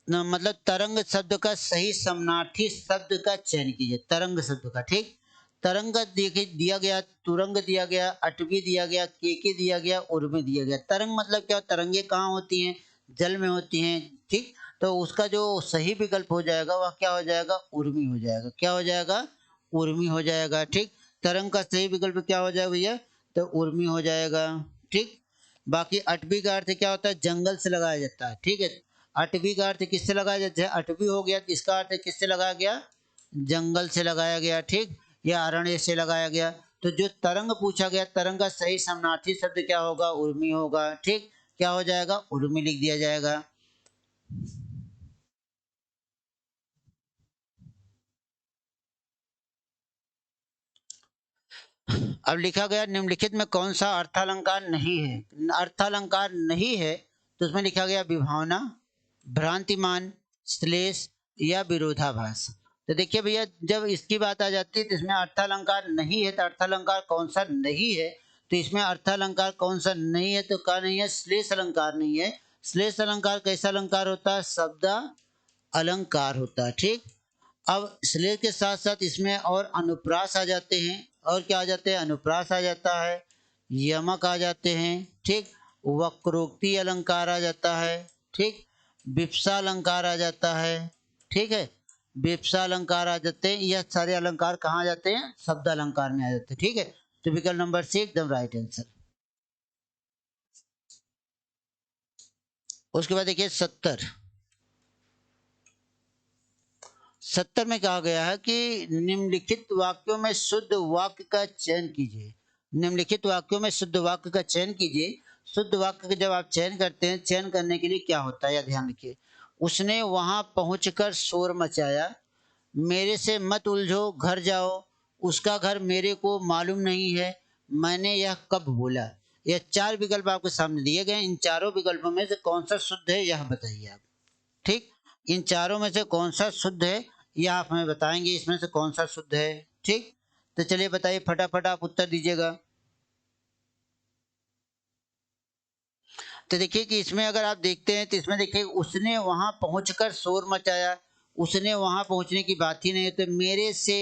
मतलब तरंग शब्द का सही समानार्थी शब्द का चयन कीजिए, तरंग शब्द का, ठीक। तरंग देखिए दिया गया, तुरंग दिया गया, अटवी दिया गया, केके दिया गया, उर्मी दिया गया। तरंग मतलब क्या, तरंगे कहाँ होती हैं, जल में होती हैं, ठीक। तो उसका जो सही विकल्प हो जाएगा वह क्या हो जाएगा, उर्मी हो जाएगा। क्या हो जाएगा, उर्मी हो जाएगा, ठीक। तरंग का सही विकल्प क्या हो जाएगा भैया, तो उर्मी हो जाएगा, ठीक। बाकी अटवी का अर्थ क्या होता है, जंगल से लगाया जाता है, ठीक है। अटवी का अर्थ किससे लगाया जाता है, अटवी हो गया, इसका अर्थ किससे लगाया गया, जंगल से लगाया गया, ठीक, या अरण्य से लगाया गया। तो जो तरंग पूछा गया, तरंग का सही समानार्थी शब्द क्या होगा, उर्मी होगा, ठीक। क्या हो जाएगा, उर्मी लिख दिया जाएगा। अब लिखा गया निम्नलिखित में कौन सा अर्थालंकार नहीं है, अर्थालंकार नहीं है, तो उसमें लिखा गया विभावना, भ्रांतिमान, श्लेष या विरोधाभास। तो देखिए भैया, जब इसकी बात आ जाती है तो इसमें अर्थालंकार नहीं है, तो अर्थालंकार कौन सा नहीं है, तो इसमें अर्थालंकार कौन सा नहीं है, तो क्या नहीं है, श्लेष अलंकार नहीं है। श्लेष अलंकार कैसा अलंकार होता है, शब्द अलंकार होता है, ठीक। अब श्लेष के साथ साथ इसमें और अनुप्रास आ जाते हैं, और क्या आ जाते हैं, अनुप्रास आ जाता है, यमक आ जाते हैं, ठीक, वक्रोक्ति अलंकार आ जाता है, ठीक, विप्सा अलंकार आ जाता है, ठीक है, विप्सा अलंकार आ जाते हैं। यह सारे अलंकार कहाँ आ जाते हैं, शब्द अलंकार में आ जाते हैं, ठीक है। तो विकल्प नंबर सी एकदम राइट आंसर। उसके बाद देखिए 70, 70 में कहा गया है कि निम्नलिखित वाक्यों में शुद्ध वाक्य का चयन कीजिए, निम्नलिखित वाक्यों में शुद्ध वाक्य का चयन कीजिए। शुद्ध वाक्य का जब आप चयन करते हैं, चयन करने के लिए क्या होता है, या ध्यान रखिए। उसने वहां पहुंचकर शोर मचाया, मेरे से मत उलझो घर जाओ, उसका घर मेरे को मालूम नहीं है, मैंने यह कब बोला। यह चार विकल्प आपके सामने दिए गए, इन चारों विकल्पों में से कौन सा शुद्ध है यह बताइए आप, ठीक। इन चारों में से कौन सा शुद्ध है यह आप हमें बताएंगे, इसमें से कौन सा शुद्ध है, ठीक। तो चलिए बताइए, फटाफट आप उत्तर दीजिएगा। तो देखिए कि इसमें अगर आप देखते हैं तो इसमें देखिए, उसने वहां पहुंचकर शोर मचाया, उसने वहां पहुंचने की बात ही नहीं है, तो मेरे से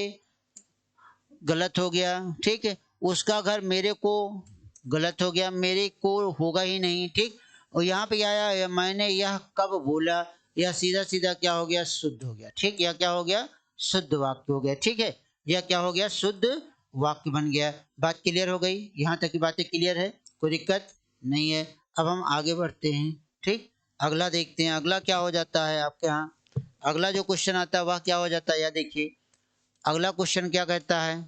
गलत हो गया, ठीक है। उसका घर मेरे को गलत हो गया, मेरे को होगा ही नहीं, ठीक। और यहाँ पे आया मैंने यह कब बोला, यह सीधा सीधा क्या हो गया, शुद्ध हो गया, ठीक। यह क्या हो गया, शुद्ध वाक्य हो गया, ठीक है। यह क्या हो गया, शुद्ध वाक्य बन गया। बात क्लियर हो गई, यहाँ तक की बातें क्लियर है, कोई दिक्कत नहीं है। अब हम आगे बढ़ते हैं, ठीक। अगला देखते हैं, अगला क्या हो जाता है आपके यहाँ। अगला जो क्वेश्चन आता है वह क्या हो जाता है, या देखिए अगला क्वेश्चन क्या कहता है।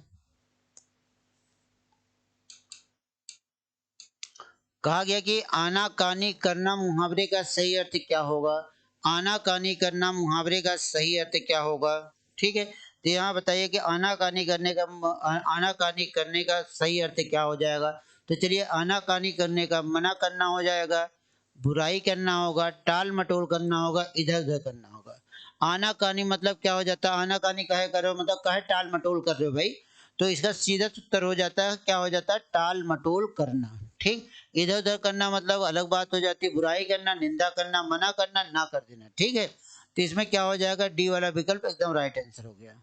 कहा गया कि आनाकानी करना मुहावरे का सही अर्थ क्या होगा, आनाकानी करना मुहावरे का सही अर्थ क्या होगा, ठीक है। तो यहाँ बताइए कि आनाकानी करने का, आनाकानी करने का सही अर्थ क्या हो जाएगा। तो चलिए, आनाकानी करने का मना करना हो जाएगा, बुराई करना होगा, टाल मटोल करना होगा, इधर उधर करना होगा। आनाकानी मतलब क्या हो जाता है, आनाकानी कहे करो मतलब कहे टाल मटोल कर रहे हो भाई, तो इसका सीधा उत्तर हो जाता है, क्या हो जाता है, टाल मटोल करना, ठीक। इधर उधर करना मतलब अलग बात हो जाती है, बुराई करना, निंदा करना, मना करना, ना कर देना, ठीक है। तो इसमें क्या हो जाएगा, डी वाला विकल्प एकदम राइट आंसर हो गया।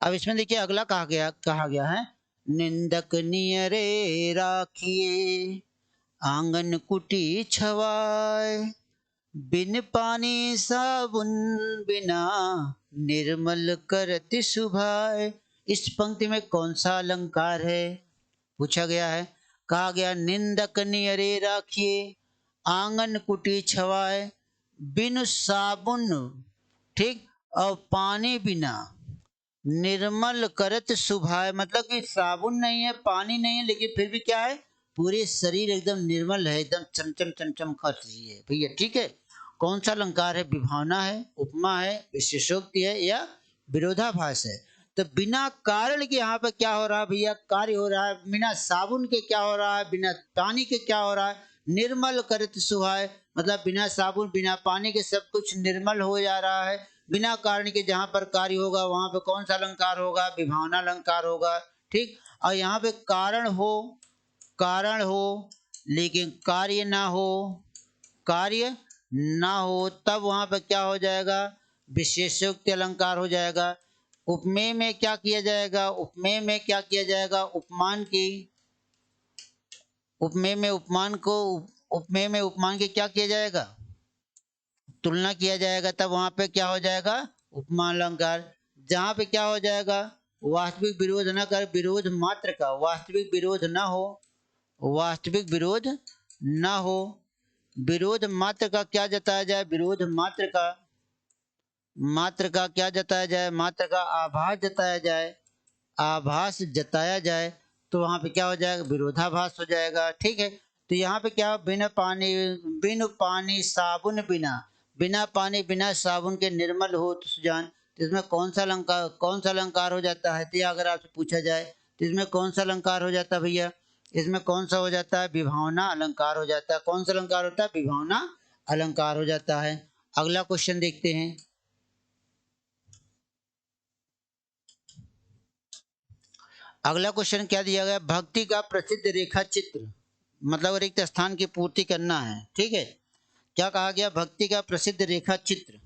अब इसमें देखिए अगला कहा गया है निंदक नियरे राखिए, आंगन कुटी छवाए, बिन पानी साबुन बिना, निर्मल करति सुभाए। इस पंक्ति में कौन सा अलंकार है पूछा गया है। कहा गया निंदक नियरे राखिए, आंगन कुटी छवाए, बिन साबुन, ठीक, और पानी बिना, निर्मल करत सुभाए, मतलब कि साबुन नहीं है, पानी नहीं है, लेकिन फिर भी क्या है, पूरे शरीर एकदम निर्मल है, एकदम चमचम चमचम कर रही है भैया। ठीक है, कौन सा अलंकार है, विभावना है, उपमा है, विशेषोक्ति है, या विरोधाभास है। तो बिना कारण के यहाँ पे क्या हो रहा है भैया, कार्य हो रहा है। बिना साबुन के क्या हो रहा है, बिना पानी के क्या हो रहा है, निर्मल करत सुहाए, मतलब बिना साबुन बिना पानी के सब कुछ निर्मल हो जा रहा है। बिना कारण के जहां पर कार्य होगा वहां पे कौन सा अलंकार होगा, विभावना अलंकार होगा। ठीक, और यहाँ पे कारण हो लेकिन कार्य ना हो, कार्य ना हो, तब वहां पे क्या हो जाएगा, विशेषोक्ति अलंकार हो जाएगा। उपमेय में क्या किया जाएगा, उपमेय में क्या किया जाएगा, उपमान की, उपमेय में उपमान को, उपमेय में उपमान के क्या किया जाएगा, तुलना किया जाएगा, तब वहां पे क्या हो जाएगा, उपमा अलंकार। जहां पे क्या हो जाएगा, वास्तविक विरोध न कर, विरोध मात्र का, वास्तविक विरोध न हो, वास्तविक विरोध न हो, विरोध मात्र का क्या जताया जाए, विरोध मात्र का, मात्र का क्या जताया जाए, मात्र का आभास जताया जाए, आभास जताया जाए, तो वहां पे क्या हो जाएगा, विरोधाभास हो जाएगा। ठीक है, तो यहाँ पे क्या, बिन पानी साबुन बिना, बिना पानी बिना साबुन के निर्मल हो तो सुजान, तो इसमें कौन सा अलंकार हो जाता है, तो अगर आपसे पूछा जाए तो इसमें कौन सा अलंकार हो जाता है भैया, इसमें कौन सा हो जाता है, विभावना अलंकार हो जाता है। कौन सा अलंकार होता है, विभावना अलंकार हो जाता है। अगला क्वेश्चन देखते हैं। अगला क्वेश्चन क्या दिया गया, भक्ति का प्रसिद्ध रेखा चित्र, मतलब रिक्त स्थान की पूर्ति करना है। ठीक है, क्या कहा गया, भक्ति का प्रसिद्ध रेखा चित्र,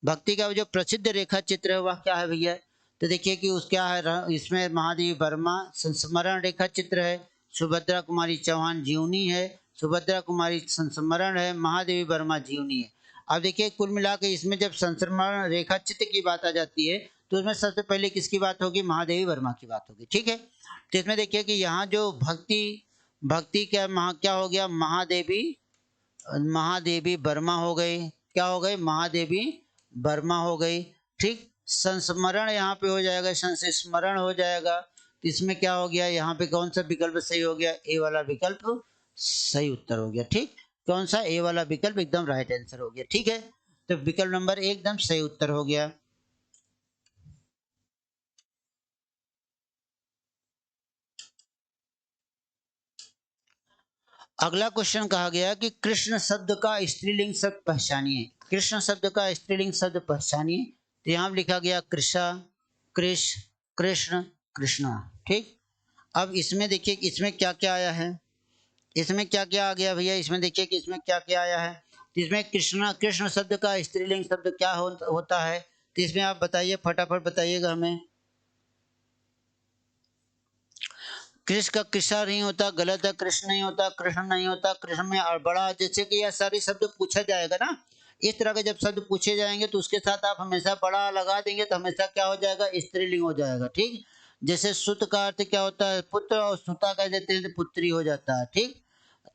भक्ति का जो प्रसिद्ध रेखा चित्र है वह क्या है भैया, तो देखिए कि उस क्या है, इसमें महादेवी वर्मा संस्मरण रेखा चित्र है, सुभद्रा कुमारी चौहान जीवनी है, सुभद्रा कुमारी संस्मरण है, महादेवी वर्मा जीवनी है। अब देखिए कुल मिला के इसमें जब संस्मरण रेखा चित्र की बात आ जाती है तो उसमें सबसे पहले किसकी बात होगी, महादेवी वर्मा की बात होगी। ठीक है, तो इसमें देखिए कि यहाँ जो भक्ति, भक्ति क्या हो गया, महादेवी, महादेवी वर्मा हो गई, क्या हो गई, महादेवी वर्मा हो गई। ठीक, संस्मरण यहाँ पे हो जाएगा, संस्मरण हो जाएगा, तो इसमें क्या हो गया, यहाँ पे कौन सा विकल्प सही हो गया, ए वाला विकल्प सही उत्तर हो गया। ठीक, कौन सा, ए वाला विकल्प एकदम राइट आंसर हो गया। ठीक है, तो विकल्प नंबर एकदम सही उत्तर हो गया। अगला क्वेश्चन कहा गया कि कृष्ण शब्द का स्त्रीलिंग शब्द पहचानिए, कृष्ण शब्द का स्त्रीलिंग शब्द पहचानिए। तो यहाँ लिखा गया कृषा, कृष, कृष्ण, कृष्णा। ठीक, अब इसमें देखिए इसमें क्या क्या आया है, इसमें क्या क्या आ गया भैया, इसमें देखिए कि इसमें क्या क्या आया है। तो इसमें कृष्णा, कृष्ण शब्द का स्त्रीलिंग शब्द क्या होता है, तो इसमें आप बताइए, फटाफट बताइएगा हमें। कृष्ण का कृषा नहीं होता, गलत है, कृष्ण नहीं होता, कृष्ण नहीं होता, कृष्ण में बड़ा, जैसे कि यह सारे शब्द पूछा जाएगा ना, इस तरह के जब शब्द पूछे जाएंगे तो उसके साथ आप हमेशा बड़ा लगा देंगे तो हमेशा क्या हो जाएगा, स्त्रीलिंग हो जाएगा। ठीक, जैसे सुत का अर्थ क्या होता है, पुत्र, और सुता कह देते हैं तो पुत्री हो जाता है। ठीक,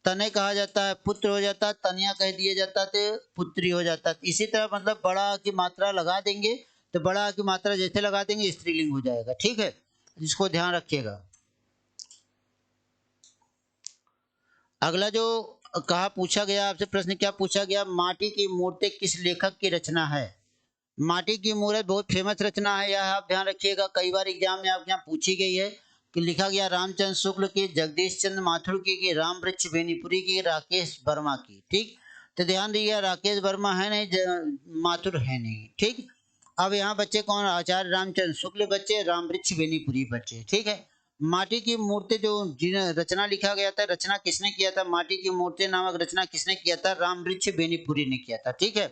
तने कहा जाता है पुत्र हो जाता है, तनिया कह दिया जाता है तो पुत्री हो जाता है। इसी तरह मतलब बड़ा की मात्रा लगा देंगे तो बड़ा की मात्रा जैसे लगा देंगे स्त्रीलिंग हो जाएगा। ठीक है, इसको ध्यान रखिएगा। अगला जो कहा पूछा गया आपसे प्रश्न, क्या पूछा गया, माटी की मूर्ति किस लेखक की रचना है। माटी की मूर्ति बहुत फेमस रचना है, यह आप ध्यान रखिएगा, कई बार एग्जाम में आपके यहाँ पूछी गई है कि लिखा गया रामचंद्र शुक्ल की, जगदीश चंद्र माथुर की राम वृक्ष बेनीपुरी की, राकेश वर्मा की। ठीक, तो ध्यान दीजिए, राकेश वर्मा है नहीं, माथुर है नहीं। ठीक, अब यहाँ बच्चे कौन, आचार्य रामचंद्र शुक्ल बच्चे, राम वृक्ष बेनीपुरी बच्चे। ठीक है, माटी की मूर्ति जो रचना लिखा गया था, रचना किसने किया था, माटी की मूर्ति नामक रचना किसने किया था, राम वृक्ष बेनीपुरी ने किया था। ठीक है,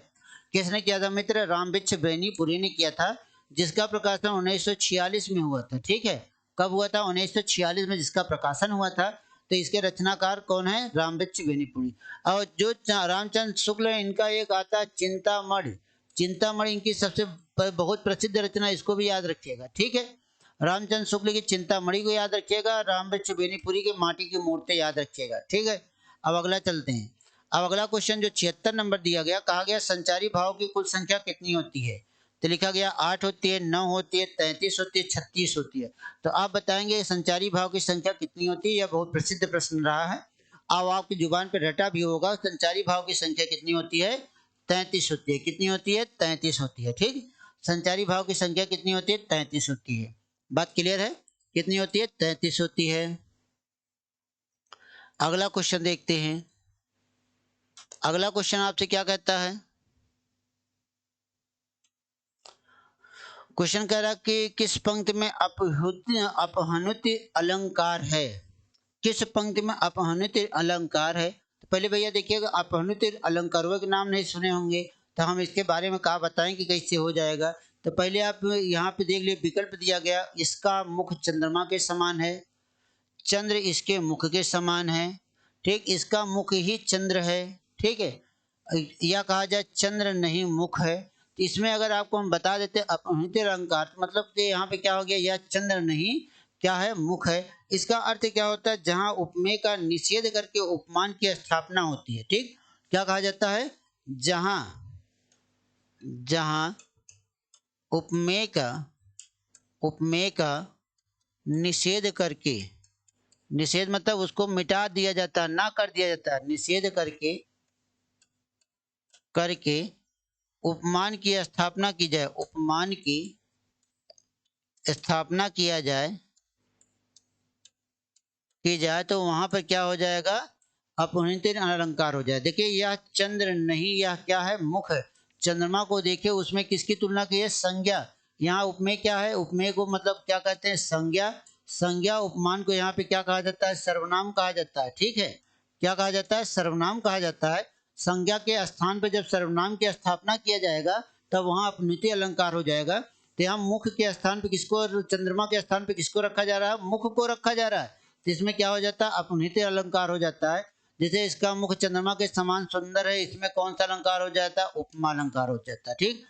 किसने किया था मित्र, राम वृक्ष बेनीपुरी ने किया था, जिसका प्रकाशन 1946 में हुआ था। ठीक है, कब हुआ था? 1946 में जिसका प्रकाशन हुआ था। तो इसके रचनाकार कौन है? रामवृक्ष बेनीपुरी। और जो रामचंद्र शुक्ल है, इनका एक आता है चिंतामणि। चिंतामणि इनकी सबसे बहुत प्रसिद्ध रचना, इसको भी याद रखिएगा, ठीक है। रामचंद्र शुक्ल की चिंतामणि को याद रखिएगा, रामवृक्ष बेनीपुरी की माटी की मूर्ति याद रखिएगा, ठीक है। अब अगला चलते हैं। अब अगला क्वेश्चन जो 76 नंबर दिया गया, कहा गया संचारी भाव की कुल संख्या कितनी होती है? तो लिखा गया 8 होती है, 9 होती है, 33 होती है, 36 होती है। तो आप बताएंगे संचारी भाव की संख्या कितनी होती है? यह बहुत प्रसिद्ध प्रश्न रहा है। अब आपकी जुबान पर रटा भी होगा, संचारी भाव की संख्या कितनी होती है? 33 होती है। कितनी होती है? 33 होती है, ठीक। संचारी भाव की संख्या कितनी होती है? 33 होती है। बात क्लियर है? कितनी होती है? 33 होती है। अगला क्वेश्चन देखते हैं। अगला क्वेश्चन आपसे क्या कहता है? क्वेश्चन कह रहा कि किस पंक्ति में अपहनुत अलंकार है? किस पंक्ति में अपहनुत अलंकार है? तो पहले भैया देखिएगा, अपहनुत अलंकारों के नाम नहीं सुने होंगे, तो हम इसके बारे में क्या बताएं कि कैसे हो जाएगा। तो पहले आप यहाँ पे देख लिए, विकल्प दिया गया, इसका मुख चंद्रमा के समान है, चंद्र इसके मुख के समान है, ठीक। इसका मुख ही चंद्र है, ठीक है। या कहा जाए चंद्र नहीं मुख है। तो इसमें अगर आपको हम बता देते अपहृत अलंकार, मतलब कि यहाँ पे क्या हो गया, यह चंद्र नहीं क्या है? मुख है। इसका अर्थ क्या होता है? जहाँ उपमेय का निषेध करके उपमान की स्थापना होती है, ठीक। क्या कहा जाता है? जहाँ जहाँ उपमेय का निषेध करके, निषेध मतलब उसको मिटा दिया जाता है, ना कर दिया जाता है, निषेध करके करके उपमान की स्थापना की जाए, उपमान की स्थापना की जाए तो वहां पर क्या हो जाएगा? अपहृत अलंकार हो जाए। देखिए यह चंद्र नहीं, यह क्या है? मुख है। चंद्रमा को देखिए, उसमें किसकी तुलना की है? संज्ञा। यहाँ उपमेय क्या है? उपमेय को मतलब क्या कहते हैं? संज्ञा। संज्ञा उपमान को यहाँ पे क्या कहा जाता है? सर्वनाम कहा जाता है, ठीक है। क्या कहा जाता है? सर्वनाम कहा जाता है। संज्ञा के स्थान पर जब सर्वनाम की स्थापना किया जाएगा, तब वहां अपहृत अलंकार हो जाएगा। तो यहाँ मुख के स्थान पे किसको, चंद्रमा के स्थान पे किसको रखा जा रहा है? मुख को रखा जा रहा है। तो इसमें क्या हो जाता है? अपहृत अलंकार हो जाता है। जैसे इसका मुख चंद्रमा के समान सुंदर है, इसमें कौन सा अलंकार हो जाता है? उपमा अलंकार हो जाता है, ठीक।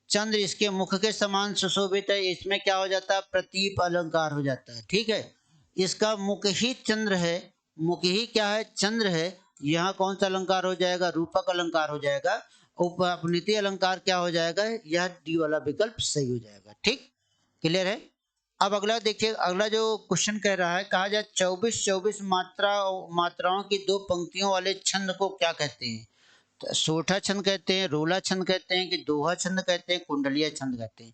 चंद्र इसके मुख के समान सुशोभित है, इसमें क्या हो जाता है? प्रतीप अलंकार हो जाता है, ठीक है। इसका मुख ही चंद्र है, मुख ही क्या है? चंद्र है। यहाँ कौन सा अलंकार हो जाएगा? रूपक अलंकार हो जाएगा। उपनीति अलंकार क्या हो जाएगा? यह डी वाला विकल्प सही हो जाएगा, ठीक। क्लियर है? अब अगला देखिए, अगला जो क्वेश्चन कह रहा है, कहा जाए 24 मात्राओं की दो पंक्तियों वाले छंद को क्या कहते हैं? तो सोठा छंद कहते हैं, रोला छंद कहते हैं, कि दोहा छंद कहते हैं, कुंडलिया छंद कहते हैं।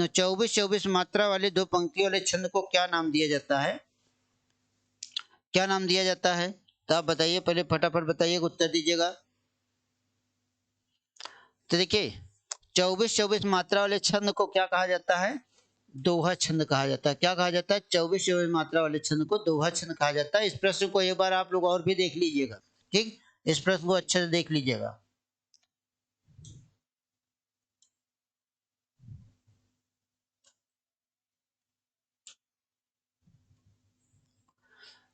24 मात्रा वाले दो पंक्ति वाले छंद को क्या नाम दिया जाता है? क्या नाम दिया जाता है? तो आप बताइए, पहले फटाफट बताइए, उत्तर दीजिएगा। तो देखिए 24 मात्रा वाले छंद को क्या कहा जाता है? दोहा छंद कहा जाता है। क्या कहा जाता है? 24 मात्रा वाले छंद को दोहा छंद कहा जाता है। इस प्रश्न को एक बार आप लोग और भी देख लीजिएगा, ठीक। इस प्रश्न को अच्छे से देख लीजिएगा।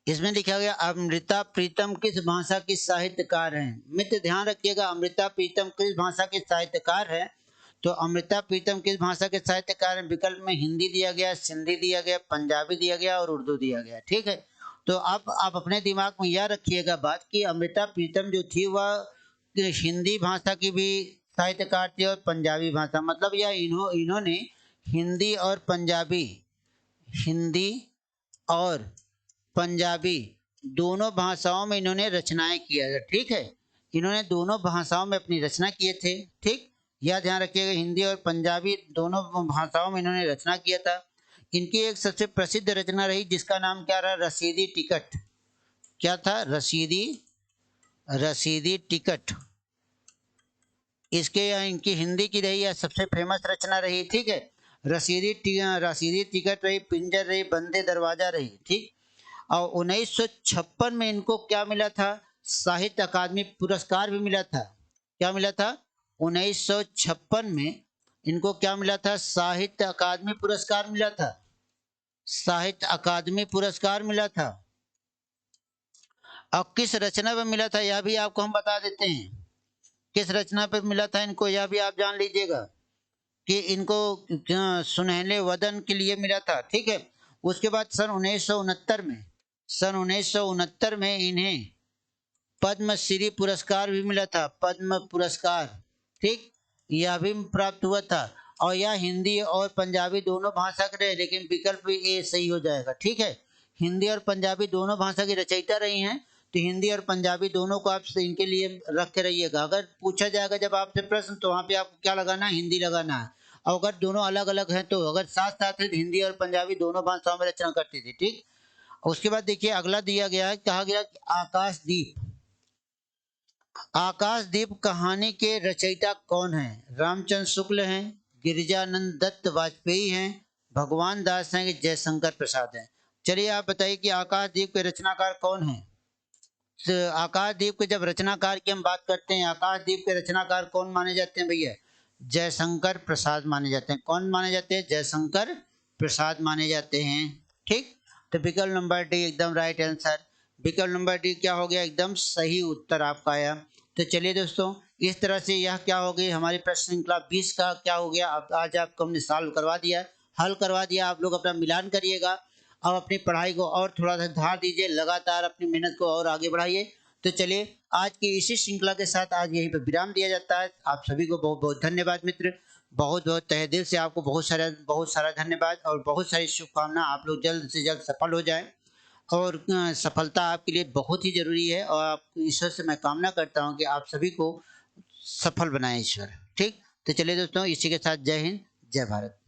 इसमें लिखा गया अमृता प्रीतम किस भाषा की साहित्यकार हैं? मित्र ध्यान रखिएगा, अमृता प्रीतम किस भाषा के साहित्यकार है? तो अमृता प्रीतम किस भाषा के साहित्यकार हैं? विकल्प में हिंदी दिया गया, सिंधी दिया गया, पंजाबी दिया गया और उर्दू दिया गया, ठीक है। तो आप अपने दिमाग में यह रखिएगा बात कि अमृता प्रीतम जो थी वह हिंदी भाषा की भी साहित्यकार थी और पंजाबी भाषा, मतलब यह इन्होंने हिंदी और पंजाबी, हिंदी और पंजाबी दोनों भाषाओं में इन्होंने रचनाएं किया है, ठीक है। इन्होंने दोनों भाषाओं में अपनी रचना किए थे, ठीक। यह ध्यान रखिएगा, हिंदी और पंजाबी दोनों भाषाओं में इन्होंने रचना किया था। इनकी एक सबसे प्रसिद्ध रचना रही जिसका नाम क्या रहा? रसीदी टिकट। क्या था? रसीदी टिकट। इसके या इनकी हिंदी की रही, या सबसे फेमस रचना रही, ठीक है। रसीदी टिकट रही, पिंजर रही, बंदे दरवाजा रही, ठीक। और 1956 में इनको क्या मिला था? साहित्य अकादमी पुरस्कार भी मिला था। क्या मिला था? 1956 में इनको क्या मिला था? साहित्य अकादमी पुरस्कार मिला था। साहित्य अकादमी पुरस्कार मिला था। और किस रचना पर मिला था यह भी आपको हम बता देते हैं। किस रचना पर मिला था इनको यह भी आप जान लीजिएगा कि इनको सुनहले वदन के लिए मिला था। ठीक है। उसके बाद सन 1969 में इन्हें पद्मश्री पुरस्कार भी मिला था। पद्म पुरस्कार, ठीक, यह भी प्राप्त हुआ था। और यह हिंदी और पंजाबी दोनों भाषा के रहे, लेकिन विकल्प ए सही हो जाएगा। ठीक है। हिंदी और पंजाबी दोनों भाषा की रचयिता रही हैं, तो हिंदी और पंजाबी दोनों को आप इनके लिए रख के रहिएगा। अगर पूछा जाएगा जब आपसे प्रश्न, तो वहाँ पे आपको क्या लगाना है, हिंदी लगाना है। और अगर दोनों अलग अलग हैं, तो अगर साथ साथ है तो हिंदी और पंजाबी दोनों भाषाओं में रचना करती थी। ठीक। उसके बाद देखिए अगला दिया गया है, कहा गया कि आकाशदीप। आकाशदीप कहानी के रचयिता कौन है? रामचंद्र शुक्ल हैं, गिरिजानंद दत्त वाजपेयी हैं, भगवान दास हैं, कि जयशंकर प्रसाद हैं। चलिए आप बताइए कि आकाशदीप के रचनाकार कौन है? आकाशदीप के जब रचनाकार की हम बात करते हैं, आकाशदीप के रचनाकार कौन माने जाते हैं भैया? जयशंकर प्रसाद माने जाते हैं। कौन माने जाते हैं? जयशंकर प्रसाद माने जाते हैं। ठीक। तो विकल्प नंबर डी एकदम राइट आंसर। विकल्प नंबर डी क्या हो गया? एकदम सही उत्तर आपका आया। तो चलिए दोस्तों, इस तरह से यह क्या हो गई हमारी प्रश्न श्रृंखला 20 का क्या हो गया, अब आज आपको हमने सॉल्व करवा दिया, हल करवा दिया। आप लोग अपना मिलान करिएगा। अब अपनी पढ़ाई को और थोड़ा सा धार दीजिए, लगातार अपनी मेहनत को और आगे बढ़ाइए। तो चलिए आज की इसी श्रृंखला के साथ आज यहीं पर विराम दिया जाता है। आप सभी को बहुत बहुत धन्यवाद मित्र। बहुत बहुत तहे दिल से आपको बहुत सारा धन्यवाद और बहुत सारी शुभकामना। आप लोग जल्द से जल्द सफल हो जाएं। और सफलता आपके लिए बहुत ही जरूरी है। और आप ईश्वर से मैं कामना करता हूं कि आप सभी को सफल बनाए ईश्वर। ठीक। तो चलिए दोस्तों, इसी के साथ जय हिंद, जय भारत।